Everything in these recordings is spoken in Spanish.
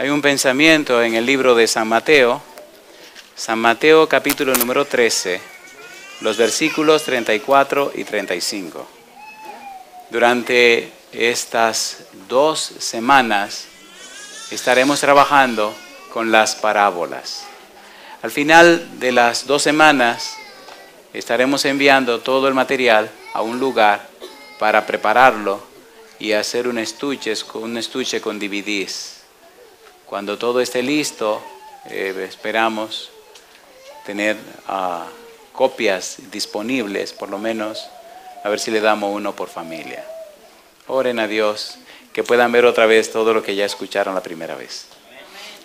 Hay un pensamiento en el libro de San Mateo capítulo número 13, los versículos 34 y 35. Durante estas 2 semanas estaremos trabajando con las parábolas. Al final de las 2 semanas estaremos enviando todo el material a un lugar para prepararlo y hacer un estuche con DVDs. Cuando todo esté listo, esperamos tener copias disponibles, por lo menos, a ver si le damos uno por familia. Oren a Dios, que puedan ver otra vez todo lo que ya escucharon la primera vez.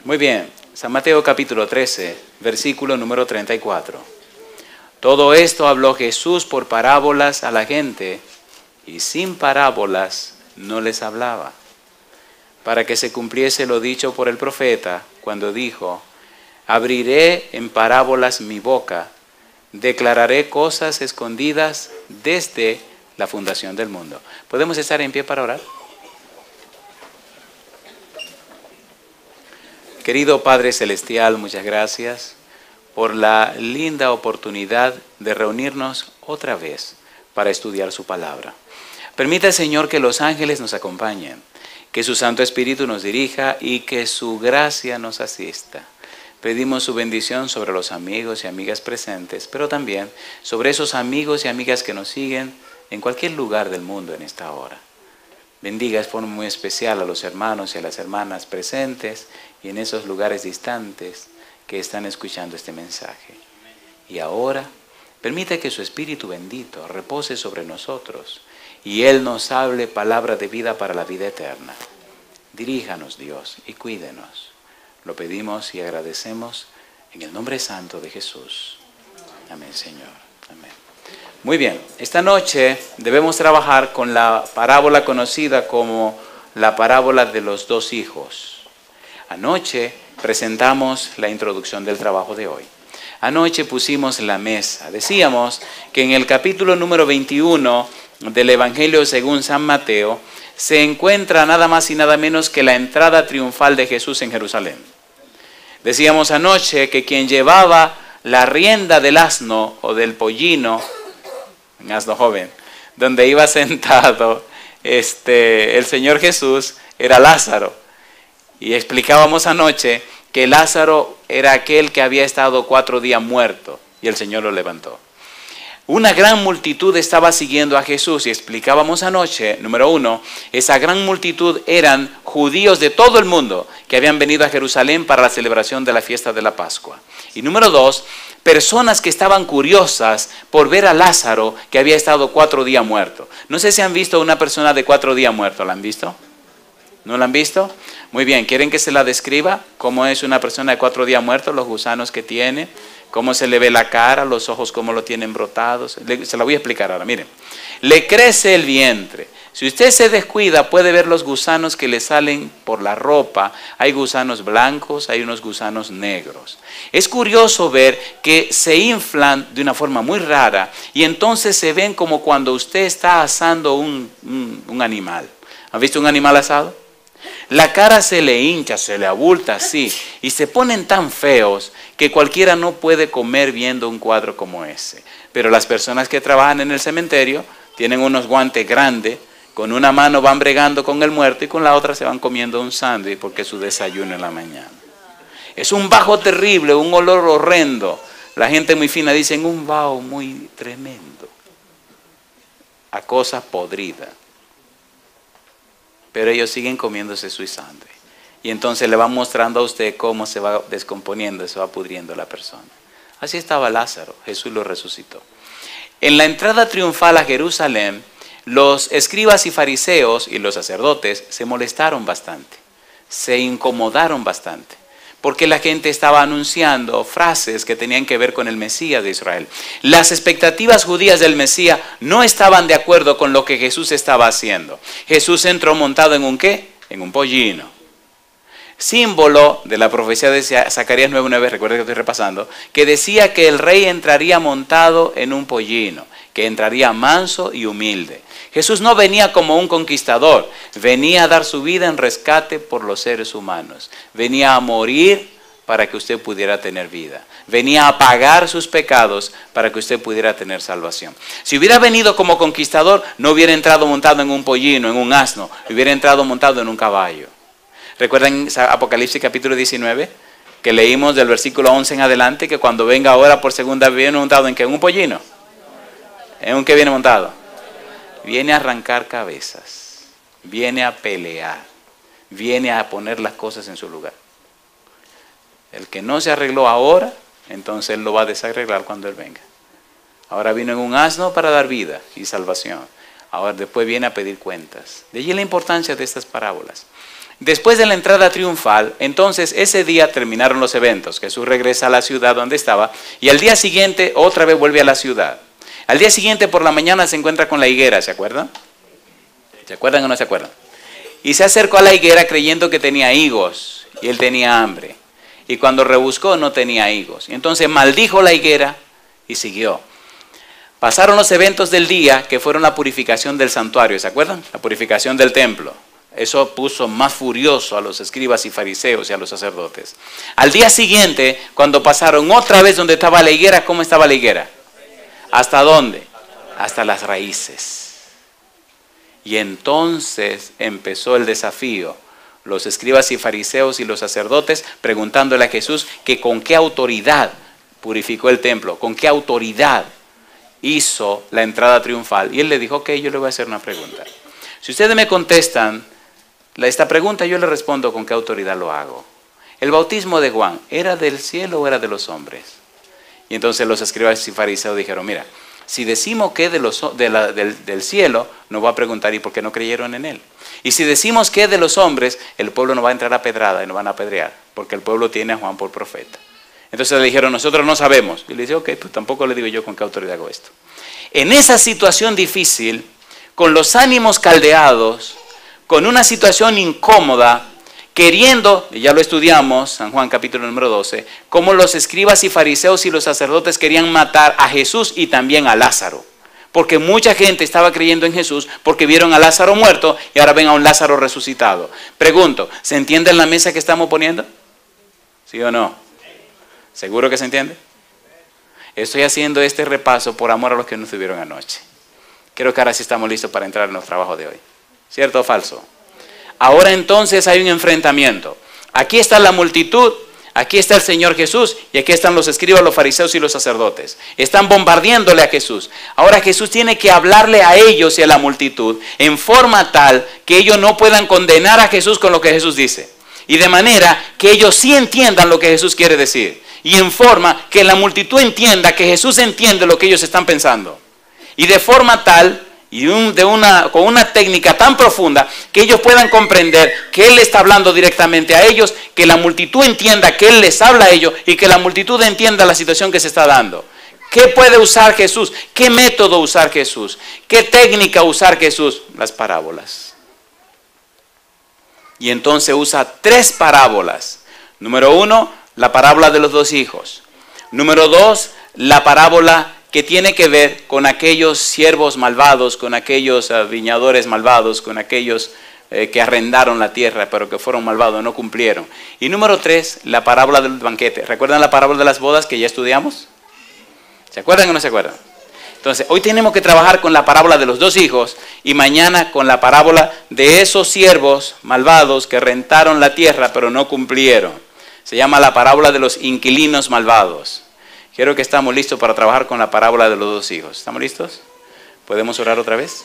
Muy bien, San Mateo capítulo 13, versículo número 34. Todo esto habló Jesús por parábolas a la gente, y sin parábolas no les hablaba, para que se cumpliese lo dicho por el profeta, cuando dijo: abriré en parábolas mi boca, declararé cosas escondidas desde la fundación del mundo. ¿Podemos estar en pie para orar? Querido Padre Celestial, muchas gracias por la linda oportunidad de reunirnos otra vez para estudiar su palabra. Permita, Señor, que los ángeles nos acompañen, que su Santo Espíritu nos dirija y que su gracia nos asista. Pedimos su bendición sobre los amigos y amigas presentes, pero también sobre esos amigos y amigas que nos siguen en cualquier lugar del mundo en esta hora. Bendiga de forma muy especial a los hermanos y a las hermanas presentes y en esos lugares distantes que están escuchando este mensaje. Y ahora, permita que su Espíritu bendito repose sobre nosotros y Él nos hable palabra de vida para la vida eterna. Diríjanos, Dios, y cuídenos. Lo pedimos y agradecemos en el nombre santo de Jesús. Amén, Señor. Amén. Muy bien, esta noche debemos trabajar con la parábola conocida como la parábola de los 2 hijos. Anoche presentamos la introducción del trabajo de hoy. Anoche pusimos la mesa. Decíamos que en el capítulo número 21 del Evangelio según San Mateo se encuentra nada más y nada menos que la entrada triunfal de Jesús en Jerusalén. Decíamos anoche que quien llevaba la rienda del asno o del pollino, un asno joven, donde iba sentado el Señor Jesús, era Lázaro. Y explicábamos anoche que Lázaro era aquel que había estado 4 días muerto y el Señor lo levantó. Una gran multitud estaba siguiendo a Jesús y explicábamos anoche, número 1, esa gran multitud eran judíos de todo el mundo que habían venido a Jerusalén para la celebración de la fiesta de la Pascua. Y número 2, personas que estaban curiosas por ver a Lázaro que había estado 4 días muerto. No sé si han visto a una persona de 4 días muerto, ¿la han visto? ¿No la han visto? Muy bien, ¿quieren que se la describa? ¿Cómo es una persona de 4 días muerto? Los gusanos que tiene, cómo se le ve la cara, los ojos cómo lo tienen brotados. Se la voy a explicar ahora, miren. Le crece el vientre. Si usted se descuida puede ver los gusanos que le salen por la ropa. Hay gusanos blancos, hay unos gusanos negros. Es curioso ver que se inflan de una forma muy rara y entonces se ven como cuando usted está asando un animal. ¿Han visto un animal asado? La cara se le hincha, se le abulta así y se ponen tan feos que cualquiera no puede comer viendo un cuadro como ese. Pero las personas que trabajan en el cementerio tienen unos guantes grandes, con una mano van bregando con el muerto y con la otra se van comiendo un sándwich porque es su desayuno en la mañana. Es un bajo terrible, un olor horrendo. La gente muy fina dice un vaho muy tremendo, a cosas podridas. Pero ellos siguen comiéndose su sándwich. Y entonces le van mostrando a usted cómo se va descomponiendo, se va pudriendo la persona. Así estaba Lázaro, Jesús lo resucitó. En la entrada triunfal a Jerusalén, los escribas y fariseos y los sacerdotes se molestaron bastante, se incomodaron bastante, porque la gente estaba anunciando frases que tenían que ver con el Mesías de Israel. Las expectativas judías del Mesías no estaban de acuerdo con lo que Jesús estaba haciendo. Jesús entró montado en un ¿qué? En un pollino. Símbolo de la profecía de Zacarías 9:9, recuerden que estoy repasando, que decía que el rey entraría montado en un pollino. que entraría manso y humilde. Jesús no venía como un conquistador, venía a dar su vida en rescate por los seres humanos. Venía a morir para que usted pudiera tener vida. Venía a pagar sus pecados para que usted pudiera tener salvación. Si hubiera venido como conquistador, no hubiera entrado montado en un pollino, en un asno, hubiera entrado montado en un caballo. ¿Recuerdan Apocalipsis capítulo 19? Que leímos del versículo 11 en adelante, que cuando venga ahora por segunda vez viene montado en ¿qué? ¿En un pollino? ¿En un qué viene montado? Viene a arrancar cabezas, viene a pelear, viene a poner las cosas en su lugar. El que no se arregló ahora, entonces Él lo va a desarreglar cuando Él venga. Ahora vino en un asno para dar vida y salvación. Ahora después viene a pedir cuentas. De allí la importancia de estas parábolas. Después de la entrada triunfal, entonces ese día terminaron los eventos. Jesús regresa a la ciudad donde estaba y al día siguiente otra vez vuelve a la ciudad. Al día siguiente por la mañana se encuentra con la higuera, ¿se acuerdan? ¿Se acuerdan o no se acuerdan? Y se acercó a la higuera creyendo que tenía higos y él tenía hambre. Y cuando rebuscó no tenía higos. Y entonces maldijo la higuera y siguió. Pasaron los eventos del día que fueron la purificación del santuario, ¿se acuerdan? La purificación del templo. Eso puso más furioso a los escribas y fariseos y a los sacerdotes. Al día siguiente, cuando pasaron otra vez donde estaba la higuera, ¿cómo estaba la higuera? ¿Hasta dónde? Hasta las raíces. Y entonces empezó el desafío. Los escribas y fariseos y los sacerdotes preguntándole a Jesús que con qué autoridad purificó el templo, con qué autoridad hizo la entrada triunfal. Y él le dijo, ok, yo le voy a hacer una pregunta. Si ustedes me contestan esta pregunta, yo le respondo con qué autoridad lo hago. ¿El bautismo de Juan era del cielo o era de los hombres? Y entonces los escribas y fariseos dijeron, mira, si decimos que es del cielo, nos va a preguntar ¿y por qué no creyeron en él? Y si decimos que es de los hombres, el pueblo no va a entrar a pedrada y nos van a apedrear, porque el pueblo tiene a Juan por profeta. Entonces le dijeron, nosotros no sabemos. Y le dice, ok, pues tampoco le digo yo con qué autoridad hago esto. En esa situación difícil, con los ánimos caldeados, con una situación incómoda, queriendo, y ya lo estudiamos, San Juan capítulo número 12, cómo los escribas y fariseos y los sacerdotes querían matar a Jesús y también a Lázaro. Porque mucha gente estaba creyendo en Jesús porque vieron a Lázaro muerto y ahora ven a un Lázaro resucitado. Pregunto, ¿se entiende en la mesa que estamos poniendo? ¿Sí o no? ¿Seguro que se entiende? Estoy haciendo este repaso por amor a los que no estuvieron anoche. Creo que ahora sí estamos listos para entrar en los trabajos de hoy. ¿Cierto o falso? Ahora entonces hay un enfrentamiento. Aquí está la multitud, aquí está el Señor Jesús y aquí están los escribas, los fariseos y los sacerdotes. Están bombardeándole a Jesús. Ahora Jesús tiene que hablarle a ellos y a la multitud en forma tal que ellos no puedan condenar a Jesús con lo que Jesús dice. Y de manera que ellos sí entiendan lo que Jesús quiere decir. Y en forma que la multitud entienda que Jesús entiende lo que ellos están pensando. Y de forma tal y con una técnica tan profunda que ellos puedan comprender que Él está hablando directamente a ellos, que la multitud entienda que Él les habla a ellos y que la multitud entienda la situación que se está dando. ¿Qué puede usar Jesús? ¿Qué método usar Jesús? ¿Qué técnica usar Jesús? Las parábolas. Y entonces usa 3 parábolas. Número 1, la parábola de los 2 hijos. Número 2, la parábola que tiene que ver con aquellos siervos malvados, con aquellos viñadores malvados, con aquellos que arrendaron la tierra, pero que fueron malvados, no cumplieron. Y número 3, la parábola del banquete. ¿Recuerdan la parábola de las bodas que ya estudiamos? ¿Se acuerdan o no se acuerdan? Entonces, hoy tenemos que trabajar con la parábola de los 2 hijos y mañana con la parábola de esos siervos malvados que rentaron la tierra, pero no cumplieron. Se llama la parábola de los inquilinos malvados. Quiero que estamos listos para trabajar con la parábola de los 2 hijos. ¿Estamos listos? ¿Podemos orar otra vez?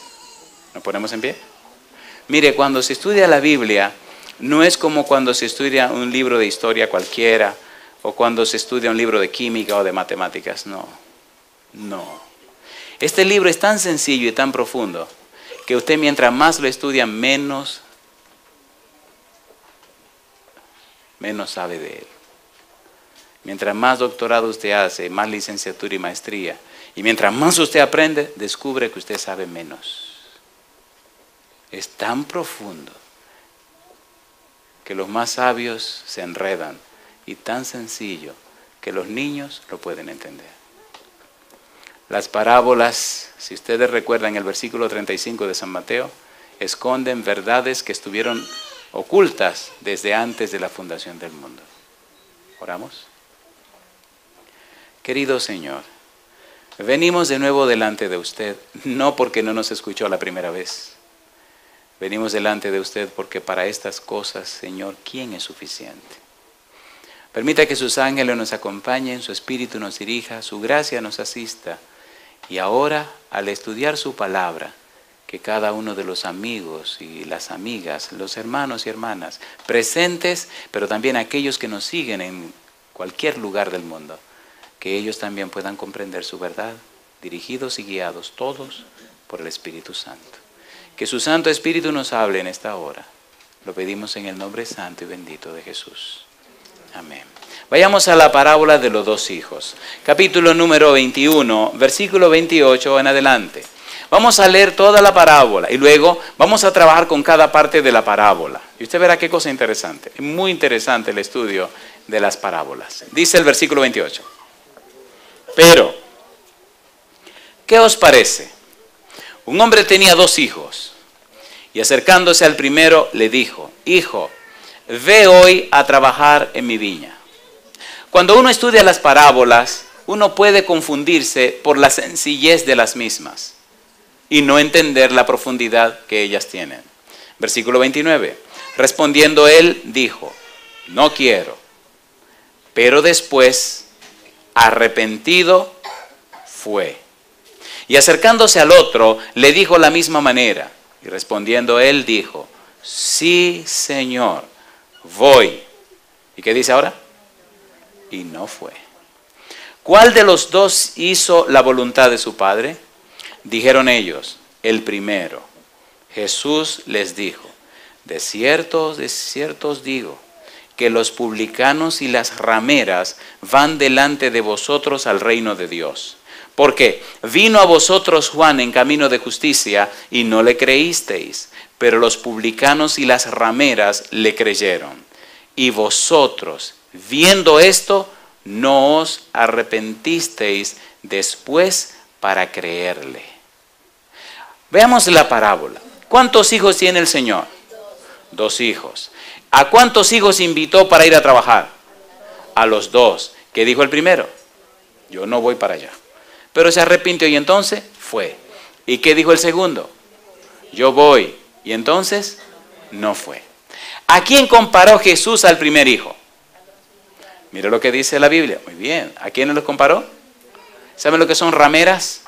¿Nos ponemos en pie? Mire, cuando se estudia la Biblia, no es como cuando se estudia un libro de historia cualquiera, o cuando se estudia un libro de química o de matemáticas. No, no. Este libro es tan sencillo y tan profundo, que usted mientras más lo estudia, menos sabe de él. Mientras más doctorado usted hace, más licenciatura y maestría, y mientras más usted aprende, descubre que usted sabe menos. Es tan profundo que los más sabios se enredan, y tan sencillo que los niños lo pueden entender. Las parábolas, si ustedes recuerdan el versículo 35 de San Mateo, esconden verdades que estuvieron ocultas desde antes de la fundación del mundo. ¿Oramos? Querido Señor, venimos de nuevo delante de usted, no porque no nos escuchó la primera vez. Venimos delante de usted porque para estas cosas, Señor, ¿quién es suficiente? Permita que sus ángeles nos acompañen, su espíritu nos dirija, su gracia nos asista. Y ahora, al estudiar su palabra, que cada uno de los amigos y las amigas, los hermanos y hermanas, presentes, pero también aquellos que nos siguen en cualquier lugar del mundo, que ellos también puedan comprender su verdad, dirigidos y guiados todos por el Espíritu Santo. Que su Santo Espíritu nos hable en esta hora. Lo pedimos en el nombre santo y bendito de Jesús. Amén. Vayamos a la parábola de los dos hijos. Capítulo número 21, versículo 28 en adelante. Vamos a leer toda la parábola y luego vamos a trabajar con cada parte de la parábola. Y usted verá qué cosa interesante. Es muy interesante el estudio de las parábolas. Dice el versículo 28. Pero, ¿qué os parece? Un hombre tenía dos hijos y acercándose al primero le dijo: Hijo, ve hoy a trabajar en mi viña. Cuando uno estudia las parábolas, uno puede confundirse por la sencillez de las mismas y no entender la profundidad que ellas tienen. Versículo 29. Respondiendo él, dijo: No quiero. Pero después, arrepentido, fue. Y acercándose al otro, le dijo la misma manera. Y respondiendo él, dijo: Sí, Señor, voy. ¿Y qué dice ahora? Y no fue. ¿Cuál de los dos hizo la voluntad de su padre? Dijeron ellos: el primero. Jesús les dijo: de cierto os digo, que los publicanos y las rameras van delante de vosotros al reino de Dios. Porque vino a vosotros Juan en camino de justicia y no le creísteis, pero los publicanos y las rameras le creyeron. Y vosotros, viendo esto, no os arrepentisteis después para creerle. Veamos la parábola. ¿Cuántos hijos tiene el Señor? Dos hijos. ¿A cuántos hijos invitó para ir a trabajar? A los dos. ¿Qué dijo el primero? Yo no voy para allá. Pero se arrepintió y entonces fue. ¿Y qué dijo el segundo? Yo voy. Y entonces no fue. ¿A quién comparó Jesús al primer hijo? Mira lo que dice la Biblia. Muy bien. ¿A quién los comparó? ¿Saben lo que son rameras?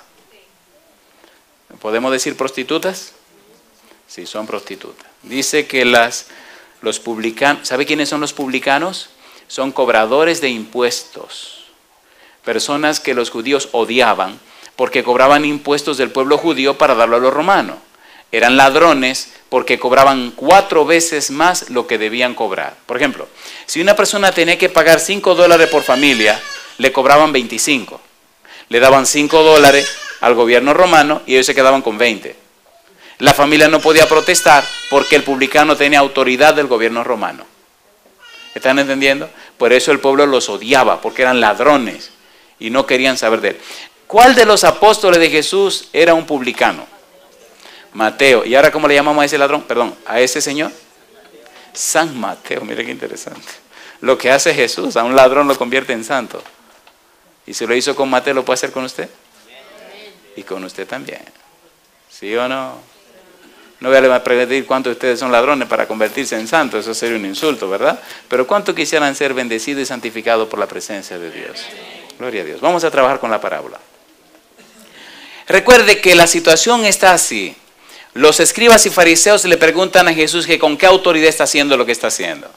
¿Podemos decir prostitutas? Sí, son prostitutas. Dice que los publicanos, ¿sabe quiénes son los publicanos? Son cobradores de impuestos. Personas que los judíos odiaban porque cobraban impuestos del pueblo judío para darlo a los romanos. Eran ladrones porque cobraban 4 veces más lo que debían cobrar. Por ejemplo, si una persona tenía que pagar $5 por familia, le cobraban 25. Le daban $5 al gobierno romano y ellos se quedaban con 20. La familia no podía protestar porque el publicano tenía autoridad del gobierno romano. ¿Están entendiendo? Por eso el pueblo los odiaba, porque eran ladrones y no querían saber de él. ¿Cuál de los apóstoles de Jesús era un publicano? Mateo. ¿Y ahora cómo le llamamos a ese ladrón? Perdón, a ese señor. San Mateo. Mire qué interesante. Lo que hace Jesús, a un ladrón lo convierte en santo. Y si lo hizo con Mateo, ¿lo puede hacer con usted? Y con usted también. ¿Sí o no? No voy a preguntar cuántos de ustedes son ladrones para convertirse en santos. Eso sería un insulto, ¿verdad? Pero ¿cuántos quisieran ser bendecidos y santificados por la presencia de Dios? Gloria a Dios. Vamos a trabajar con la parábola. Recuerde que la situación está así. Los escribas y fariseos le preguntan a Jesús que con qué autoridad está haciendo lo que está haciendo.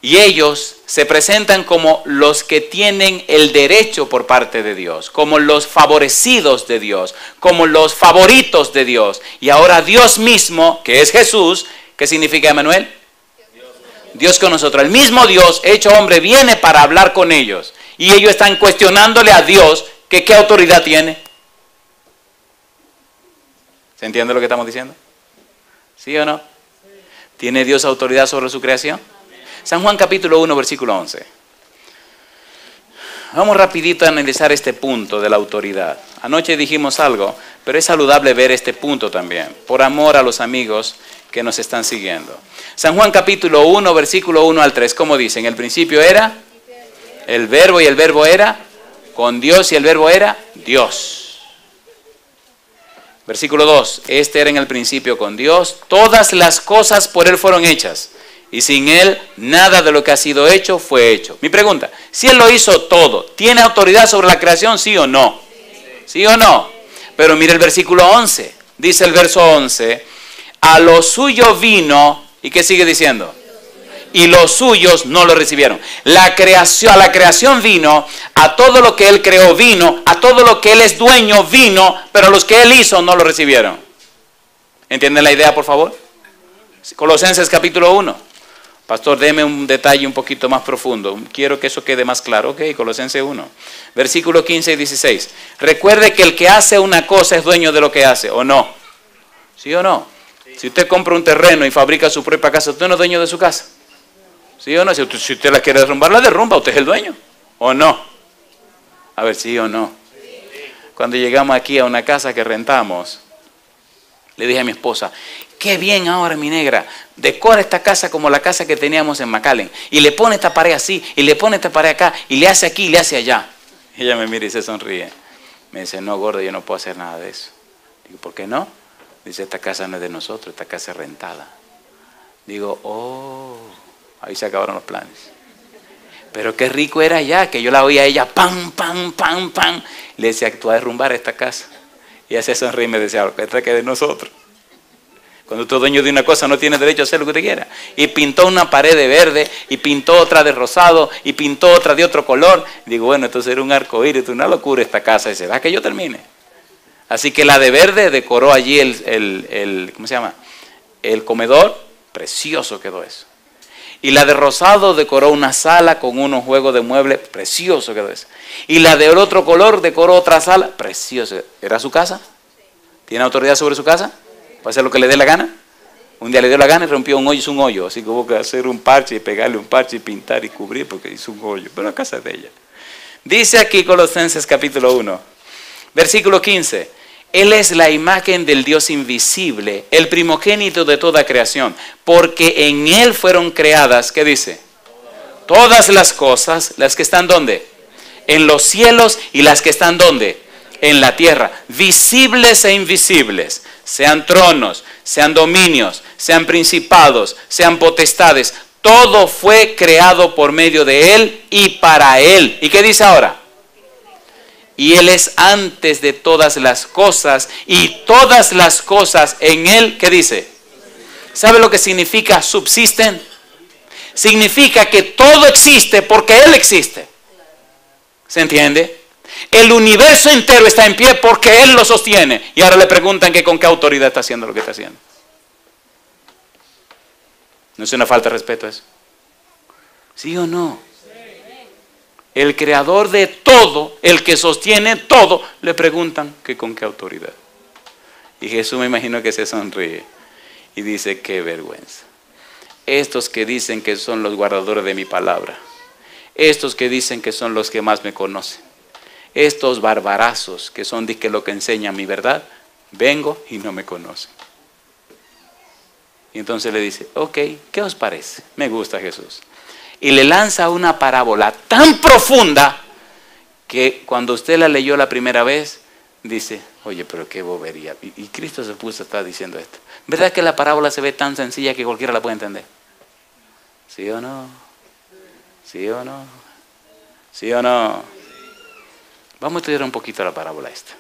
Y ellos se presentan como los que tienen el derecho por parte de Dios, como los favorecidos de Dios, como los favoritos de Dios. Y ahora Dios mismo, que es Jesús, ¿qué significa Emmanuel? Dios con nosotros. El mismo Dios, hecho hombre, viene para hablar con ellos. Y ellos están cuestionándole a Dios que qué autoridad tiene. ¿Se entiende lo que estamos diciendo? ¿Sí o no? ¿Tiene Dios autoridad sobre su creación? San Juan capítulo 1, versículo 11. Vamos rapidito a analizar este punto de la autoridad. Anoche dijimos algo, pero es saludable ver este punto también, por amor a los amigos que nos están siguiendo. San Juan capítulo 1, versículo 1 al 3, ¿cómo dice? En el principio era el verbo y el verbo era con Dios y el verbo era Dios. Versículo 2, este era en el principio con Dios, todas las cosas por Él fueron hechas. Y sin Él, nada de lo que ha sido hecho fue hecho. Mi pregunta, si Él lo hizo todo, ¿tiene autoridad sobre la creación, sí o no? ¿Sí o no? Pero mire el versículo 11. Dice el verso 11, a lo suyo vino, ¿y qué sigue diciendo? Y los suyos no lo recibieron. A la creación vino, a todo lo que Él creó vino, a todo lo que Él es dueño vino, pero los que Él hizo no lo recibieron. ¿Entienden la idea, por favor? Colosenses capítulo 1. Pastor, deme un detalle un poquito más profundo. Quiero que eso quede más claro. Ok, Colosenses 1. Versículo 15 y 16. Recuerde que el que hace una cosa es dueño de lo que hace, ¿o no? ¿Sí o no? Sí. Si usted compra un terreno y fabrica su propia casa, ¿usted no es dueño de su casa? ¿Sí o no? Si usted la quiere derrumbar, la derrumba. ¿Usted es el dueño? ¿O no? A ver, ¿sí o no? Sí. Cuando llegamos aquí a una casa que rentamos, le dije a mi esposa, qué bien ahora, mi negra, decora esta casa como la casa que teníamos en McAllen. Y le pone esta pared así, y le pone esta pared acá, y le hace aquí, y le hace allá. Y ella me mira y se sonríe. Me dice, no, gordo, yo no puedo hacer nada de eso. Digo, ¿por qué no? Dice, esta casa no es de nosotros, esta casa es rentada. Digo, oh, ahí se acabaron los planes. Pero qué rico era allá, que yo la oía a ella, pam, pam, pam, pam. Le decía, tú vas a derrumbar esta casa. Y ella se sonríe y me decía, esta que es de nosotros. Cuando usted es dueño de una cosa no tiene derecho a hacer lo que usted quiera. Y pintó una pared de verde, y pintó otra de rosado, y pintó otra de otro color. Digo, bueno, esto era un arcoíris, una locura esta casa. Y dice, ¿va que yo termine? Así que la de verde decoró allí ¿cómo se llama? El comedor, precioso quedó eso. Y la de rosado decoró una sala con unos juegos de muebles, precioso quedó eso. Y la del otro color decoró otra sala, precioso. ¿Era su casa? ¿Tiene autoridad sobre su casa? ¿Puede hacer lo que le dé la gana? Un día le dio la gana y rompió un hoyo, hizo un hoyo. Así que hubo que hacer un parche y pegarle un parche y pintar y cubrir porque hizo un hoyo. Pero la casa es de ella. Dice aquí Colosenses capítulo 1, versículo 15. Él es la imagen del Dios invisible, el primogénito de toda creación. Porque en Él fueron creadas, ¿qué dice? Todas las cosas, las que están ¿dónde? En los cielos y las que están ¿dónde? En la tierra, visibles e invisibles. Sean tronos, sean dominios, sean principados, sean potestades. Todo fue creado por medio de Él y para Él. ¿Y qué dice ahora? Y Él es antes de todas las cosas y todas las cosas en Él, ¿qué dice? ¿Sabe lo que significa subsisten? Significa que todo existe porque Él existe. ¿Se entiende? El universo entero está en pie porque Él lo sostiene. Y ahora le preguntan que con qué autoridad está haciendo lo que está haciendo. ¿No es una falta de respeto eso? ¿Sí o no? El creador de todo, el que sostiene todo, le preguntan que con qué autoridad. Y Jesús me imagino que se sonríe y dice, qué vergüenza. Estos que dicen que son los guardadores de mi palabra, estos que dicen que son los que más me conocen, estos barbarazos que son de que lo que enseñan mi verdad, vengo y no me conocen. Y entonces le dice, ok, ¿qué os parece? Me gusta Jesús. Y le lanza una parábola tan profunda que cuando usted la leyó la primera vez, dice, oye, pero qué bobería. Y Cristo se puso a estar diciendo esto. ¿Verdad que la parábola se ve tan sencilla que cualquiera la puede entender? ¿Sí o no? ¿Sí o no? ¿Sí o no? Vamos a estudiar un poquito la parábola esta.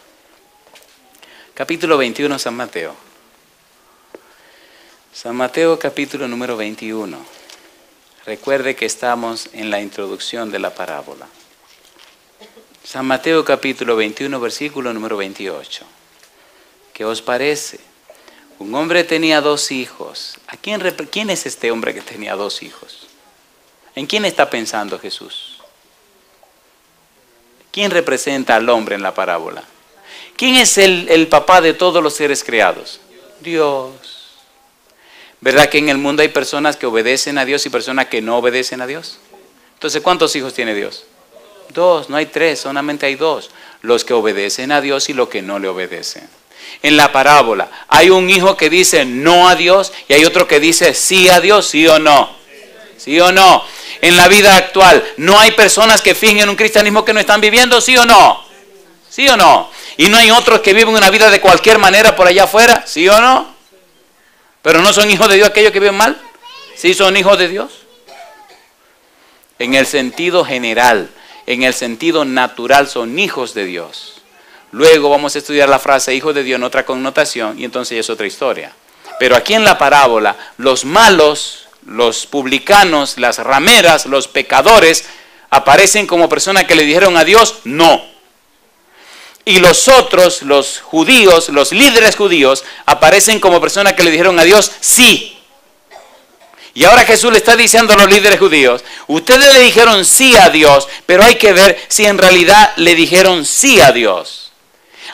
Capítulo 21, San Mateo. San Mateo, capítulo número 21. Recuerde que estamos en la introducción de la parábola. San Mateo, capítulo 21, versículo número 28. ¿Qué os parece? Un hombre tenía 2 hijos. ¿Quién es este hombre que tenía 2 hijos? ¿En quién está pensando Jesús? ¿Quién representa al hombre en la parábola? ¿Quién es el papá de todos los seres creados? Dios. ¿Verdad que en el mundo hay personas que obedecen a Dios y personas que no obedecen a Dios? Entonces, ¿cuántos hijos tiene Dios? Dos, no hay tres, solamente hay dos. Los que obedecen a Dios y los que no le obedecen. En la parábola hay un hijo que dice no a Dios y hay otro que dice sí a Dios, ¿sí o no? ¿Sí o no? En la vida actual no hay personas que fingen un cristianismo que no están viviendo, ¿sí o no? ¿Sí o no? Y no hay otros que viven una vida de cualquier manera por allá afuera, ¿sí o no? Pero no son hijos de Dios aquellos que viven mal, ¿sí son hijos de Dios? En el sentido general, en el sentido natural son hijos de Dios. Luego vamos a estudiar la frase hijo de Dios en otra connotación y entonces es otra historia. Pero aquí en la parábola, los malos, los publicanos, las rameras, los pecadores, aparecen como personas que le dijeron a Dios no. Y los otros, los judíos, los líderes judíos, aparecen como personas que le dijeron a Dios sí. Y ahora Jesús le está diciendo a los líderes judíos, ustedes le dijeron sí a Dios, pero hay que ver si en realidad le dijeron sí a Dios.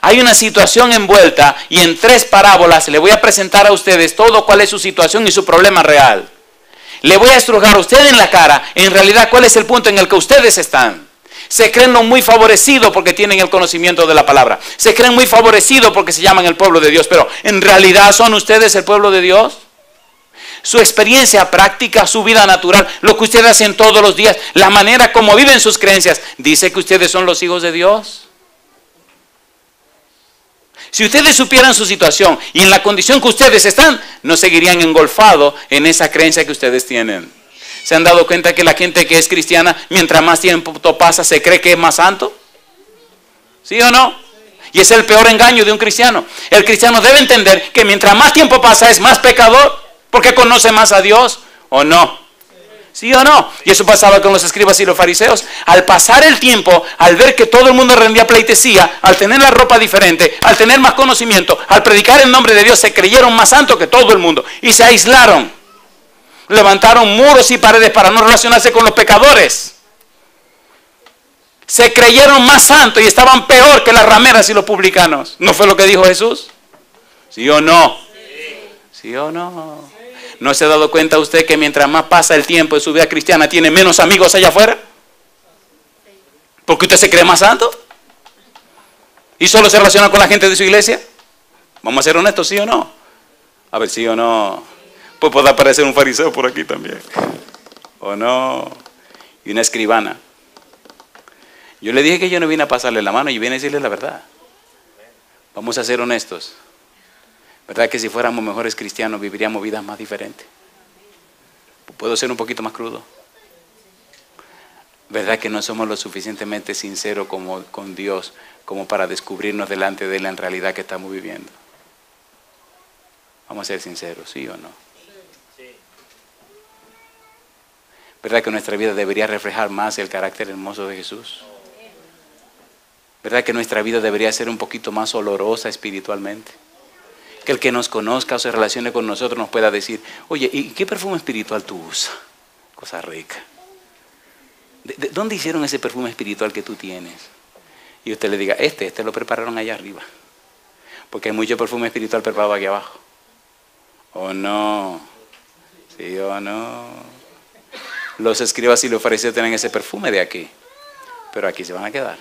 Hay una situación envuelta y en 3 parábolas le voy a presentar a ustedes todo cuál es su situación y su problema real. Le voy a estrujar a usted en la cara, en realidad cuál es el punto en el que ustedes están. Se creen muy favorecidos porque tienen el conocimiento de la palabra. Se creen muy favorecidos porque se llaman el pueblo de Dios, pero ¿en realidad son ustedes el pueblo de Dios? Su experiencia práctica, su vida natural, lo que ustedes hacen todos los días, la manera como viven sus creencias, ¿dice que ustedes son los hijos de Dios? Si ustedes supieran su situación y en la condición que ustedes están, no seguirían engolfados en esa creencia que ustedes tienen. ¿Se han dado cuenta que la gente que es cristiana, mientras más tiempo pasa, se cree que es más santo? ¿Sí o no? Y es el peor engaño de un cristiano. El cristiano debe entender que mientras más tiempo pasa es más pecador, porque conoce más a Dios, ¿o no? ¿Sí o no? Y eso pasaba con los escribas y los fariseos. Al pasar el tiempo, al ver que todo el mundo rendía pleitesía, al tener la ropa diferente, al tener más conocimiento, al predicar el nombre de Dios, se creyeron más santos que todo el mundo y se aislaron. Levantaron muros y paredes para no relacionarse con los pecadores. Se creyeron más santos y estaban peor que las rameras y los publicanos. ¿No fue lo que dijo Jesús? ¿Sí o no? ¿Sí o no? ¿No se ha dado cuenta usted que mientras más pasa el tiempo en su vida cristiana tiene menos amigos allá afuera? ¿Porque usted se cree más santo? ¿Y solo se relaciona con la gente de su iglesia? Vamos a ser honestos, ¿sí o no? A ver, ¿sí o no? Pues puede aparecer un fariseo por aquí también. ¿O no? Y una escribana. Yo le dije que yo no vine a pasarle la mano, yo vine a decirle la verdad. Vamos a ser honestos. ¿Verdad que si fuéramos mejores cristianos viviríamos vidas más diferentes? ¿Puedo ser un poquito más crudo? ¿Verdad que no somos lo suficientemente sinceros con Dios como para descubrirnos delante de Él en realidad que estamos viviendo? Vamos a ser sinceros, ¿sí o no? ¿Verdad que nuestra vida debería reflejar más el carácter hermoso de Jesús? ¿Verdad que nuestra vida debería ser un poquito más olorosa espiritualmente? Que el que nos conozca o se relacione con nosotros nos pueda decir, oye, ¿y qué perfume espiritual tú usas? Cosa rica. ¿De dónde hicieron ese perfume espiritual que tú tienes? Y usted le diga, este lo prepararon allá arriba. Porque hay mucho perfume espiritual preparado aquí abajo. ¿O no? ¿Sí o no? Los escribas y los fariseos tienen ese perfume de aquí. Pero aquí se van a quedar.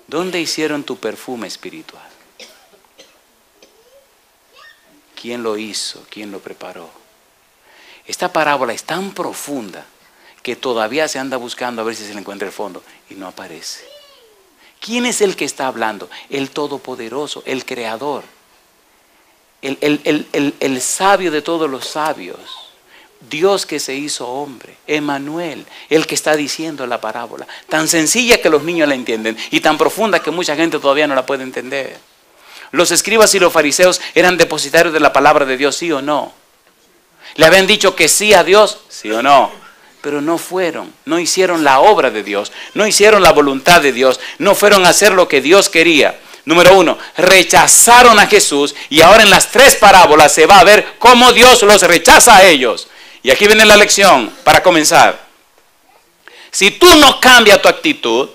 ¿Dónde hicieron tu perfume espiritual? ¿Quién lo hizo? ¿Quién lo preparó? Esta parábola es tan profunda que todavía se anda buscando a ver si se le encuentra el fondo y no aparece. ¿Quién es el que está hablando? El Todopoderoso, el Creador, el sabio de todos los sabios, Dios que se hizo hombre, Emmanuel, el que está diciendo la parábola, tan sencilla que los niños la entienden y tan profunda que mucha gente todavía no la puede entender. Los escribas y los fariseos eran depositarios de la palabra de Dios, ¿sí o no? Le habían dicho que sí a Dios, ¿sí o no? Pero no fueron, no hicieron la obra de Dios, no hicieron la voluntad de Dios, no fueron a hacer lo que Dios quería. Número 1, rechazaron a Jesús y ahora en las 3 parábolas se va a ver cómo Dios los rechaza a ellos. Y aquí viene la lección para comenzar. Si tú no cambias tu actitud,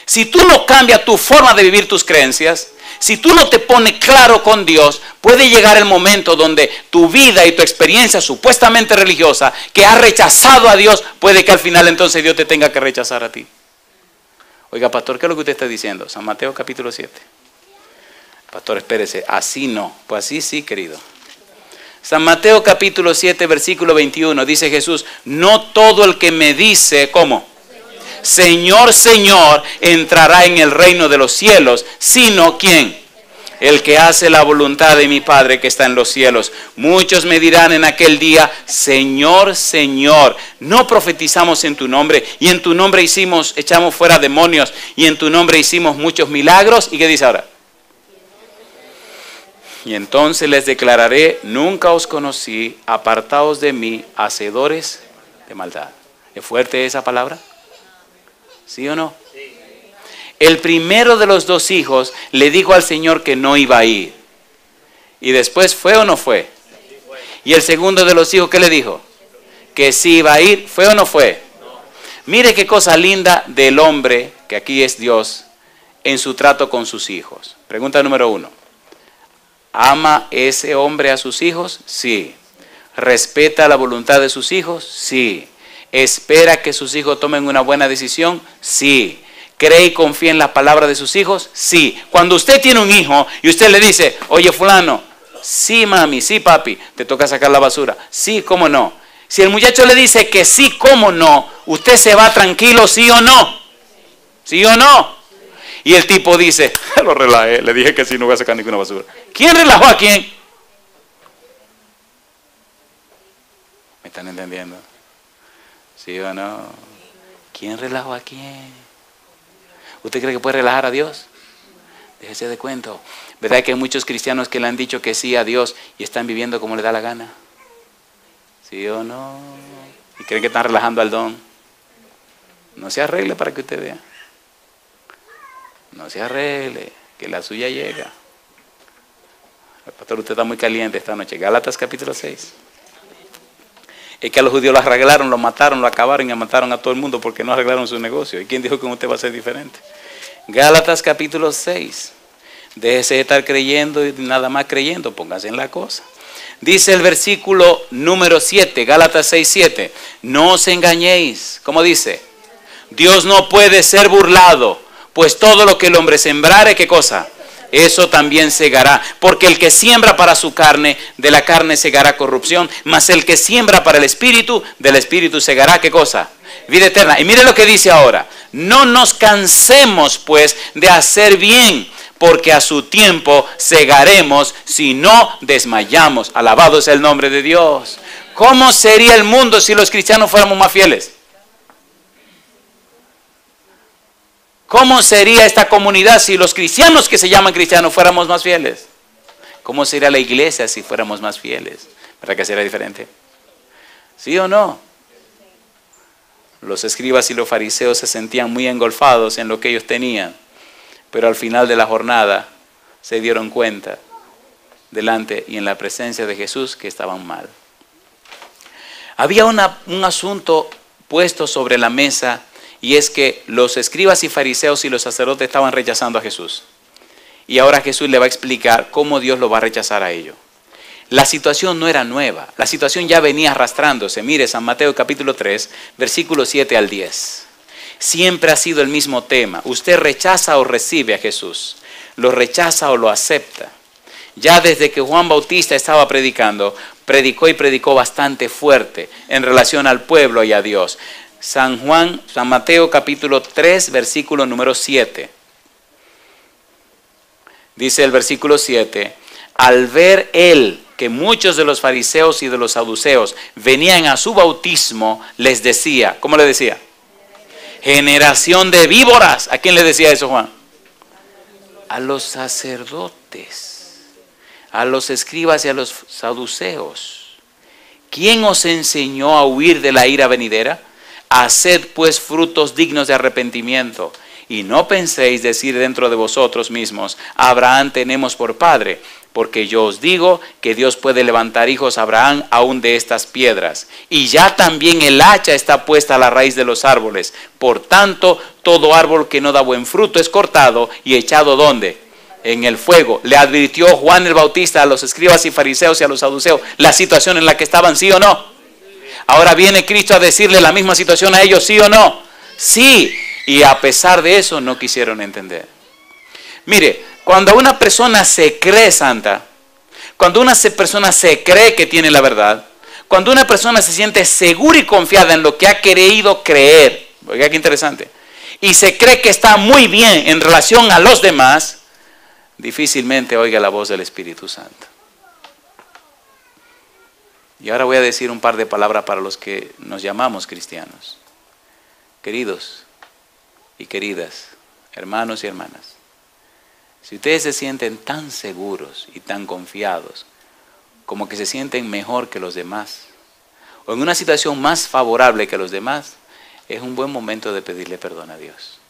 si tú no cambias tu forma de vivir tus creencias, si tú no te pones claro con Dios, puede llegar el momento donde tu vida y tu experiencia supuestamente religiosa, que has rechazado a Dios, puede que al final entonces Dios te tenga que rechazar a ti. Oiga, pastor, ¿qué es lo que usted está diciendo? San Mateo capítulo 7. Pastor, espérese, así no. Pues así sí, querido. San Mateo capítulo 7, versículo 21, dice Jesús, no todo el que me dice, ¿cómo? Señor, Señor, entrará en el reino de los cielos, sino ¿quién? El que hace la voluntad de mi Padre que está en los cielos. Muchos me dirán en aquel día, Señor, Señor, no profetizamos en tu nombre, y en tu nombre echamos fuera demonios, y en tu nombre hicimos muchos milagros. ¿Y qué dice ahora? Y entonces les declararé, nunca os conocí, apartaos de mí, hacedores de maldad. ¿Es fuerte esa palabra? ¿Sí o no? El primero de los dos hijos le dijo al Señor que no iba a ir. ¿Y después fue o no fue? Y el segundo de los hijos, ¿qué le dijo? Que sí iba a ir. ¿Fue o no fue? Mire qué cosa linda del hombre, que aquí es Dios, en su trato con sus hijos. Pregunta número 1. ¿Ama ese hombre a sus hijos? Sí. ¿Respeta la voluntad de sus hijos? Sí. ¿Espera que sus hijos tomen una buena decisión? Sí. ¿Cree y confía en la palabra de sus hijos? Sí. Cuando usted tiene un hijo y usted le dice, oye fulano, sí mami, sí papi, te toca sacar la basura. Sí, cómo no. Si el muchacho le dice que sí, cómo no, usted se va tranquilo, sí o no. ¿Sí o no? Y el tipo dice, lo relajé, le dije que sí, no voy a sacar ninguna basura. ¿Quién relajó a quién? ¿Me están entendiendo? ¿Sí o no? ¿Quién relajó a quién? ¿Usted cree que puede relajar a Dios? Déjese de cuento. ¿Verdad que hay muchos cristianos que le han dicho que sí a Dios y están viviendo como le da la gana? ¿Sí o no? ¿Y creen que están relajando al don? No se arregle para que usted vea. No se arregle, que la suya llega. Pastor, usted está muy caliente esta noche. Gálatas capítulo 6. Es que a los judíos lo arreglaron, lo mataron, lo acabaron y mataron a todo el mundo porque no arreglaron su negocio. ¿Y quién dijo que usted va a ser diferente? Gálatas capítulo 6. Déjese de estar creyendo y nada más creyendo, póngase en la cosa. Dice el versículo número 7, Gálatas 6, 7. No os engañéis. ¿Cómo dice? Dios no puede ser burlado, pues todo lo que el hombre sembrare, ¿qué cosa? Eso también segará, porque el que siembra para su carne, de la carne segará corrupción, mas el que siembra para el espíritu, del espíritu segará, ¿qué cosa? Vida eterna. Y mire lo que dice ahora, no nos cansemos pues de hacer bien, porque a su tiempo segaremos si no desmayamos. Alabado sea el nombre de Dios. ¿Cómo sería el mundo si los cristianos fuéramos más fieles? ¿Cómo sería esta comunidad si los cristianos que se llaman cristianos fuéramos más fieles? ¿Cómo sería la iglesia si fuéramos más fieles? ¿Verdad que sería diferente? ¿Sí o no? Los escribas y los fariseos se sentían muy engolfados en lo que ellos tenían, pero al final de la jornada se dieron cuenta delante y en la presencia de Jesús que estaban mal. Había un asunto puesto sobre la mesa. Y es que los escribas y fariseos y los sacerdotes estaban rechazando a Jesús. Y ahora Jesús le va a explicar cómo Dios lo va a rechazar a ellos. La situación no era nueva. La situación ya venía arrastrándose. Mire, San Mateo capítulo 3, versículos 7 al 10. Siempre ha sido el mismo tema. Usted rechaza o recibe a Jesús. Lo rechaza o lo acepta. Ya desde que Juan Bautista estaba predicando, predicó bastante fuerte en relación al pueblo y a Dios. San Mateo capítulo 3, versículo número 7. Dice el versículo 7, al ver él que muchos de los fariseos y de los saduceos venían a su bautismo, les decía, ¿cómo le decía? Generación de víboras. ¿A quién le decía eso Juan? A los sacerdotes, a los escribas y a los saduceos. ¿Quién os enseñó a huir de la ira venidera? Haced pues frutos dignos de arrepentimiento, y no penséis decir dentro de vosotros mismos, Abraham tenemos por padre, porque yo os digo que Dios puede levantar hijos a Abraham aún de estas piedras. Y ya también el hacha está puesta a la raíz de los árboles. Por tanto, todo árbol que no da buen fruto es cortado y echado ¿dónde? En el fuego. Le advirtió Juan el Bautista a los escribas y fariseos y a los saduceos la situación en la que estaban, ¿sí o no? Ahora viene Cristo a decirle la misma situación a ellos, ¿sí o no? Sí. Y a pesar de eso no quisieron entender. Mire, cuando una persona se cree santa, cuando una persona se cree que tiene la verdad, cuando una persona se siente segura y confiada en lo que ha querido creer, oiga qué interesante, y se cree que está muy bien en relación a los demás, difícilmente oiga la voz del Espíritu Santo. Y ahora voy a decir un par de palabras para los que nos llamamos cristianos. Queridos y queridas, hermanos y hermanas, si ustedes se sienten tan seguros y tan confiados como que se sienten mejor que los demás, o en una situación más favorable que los demás, es un buen momento de pedirle perdón a Dios.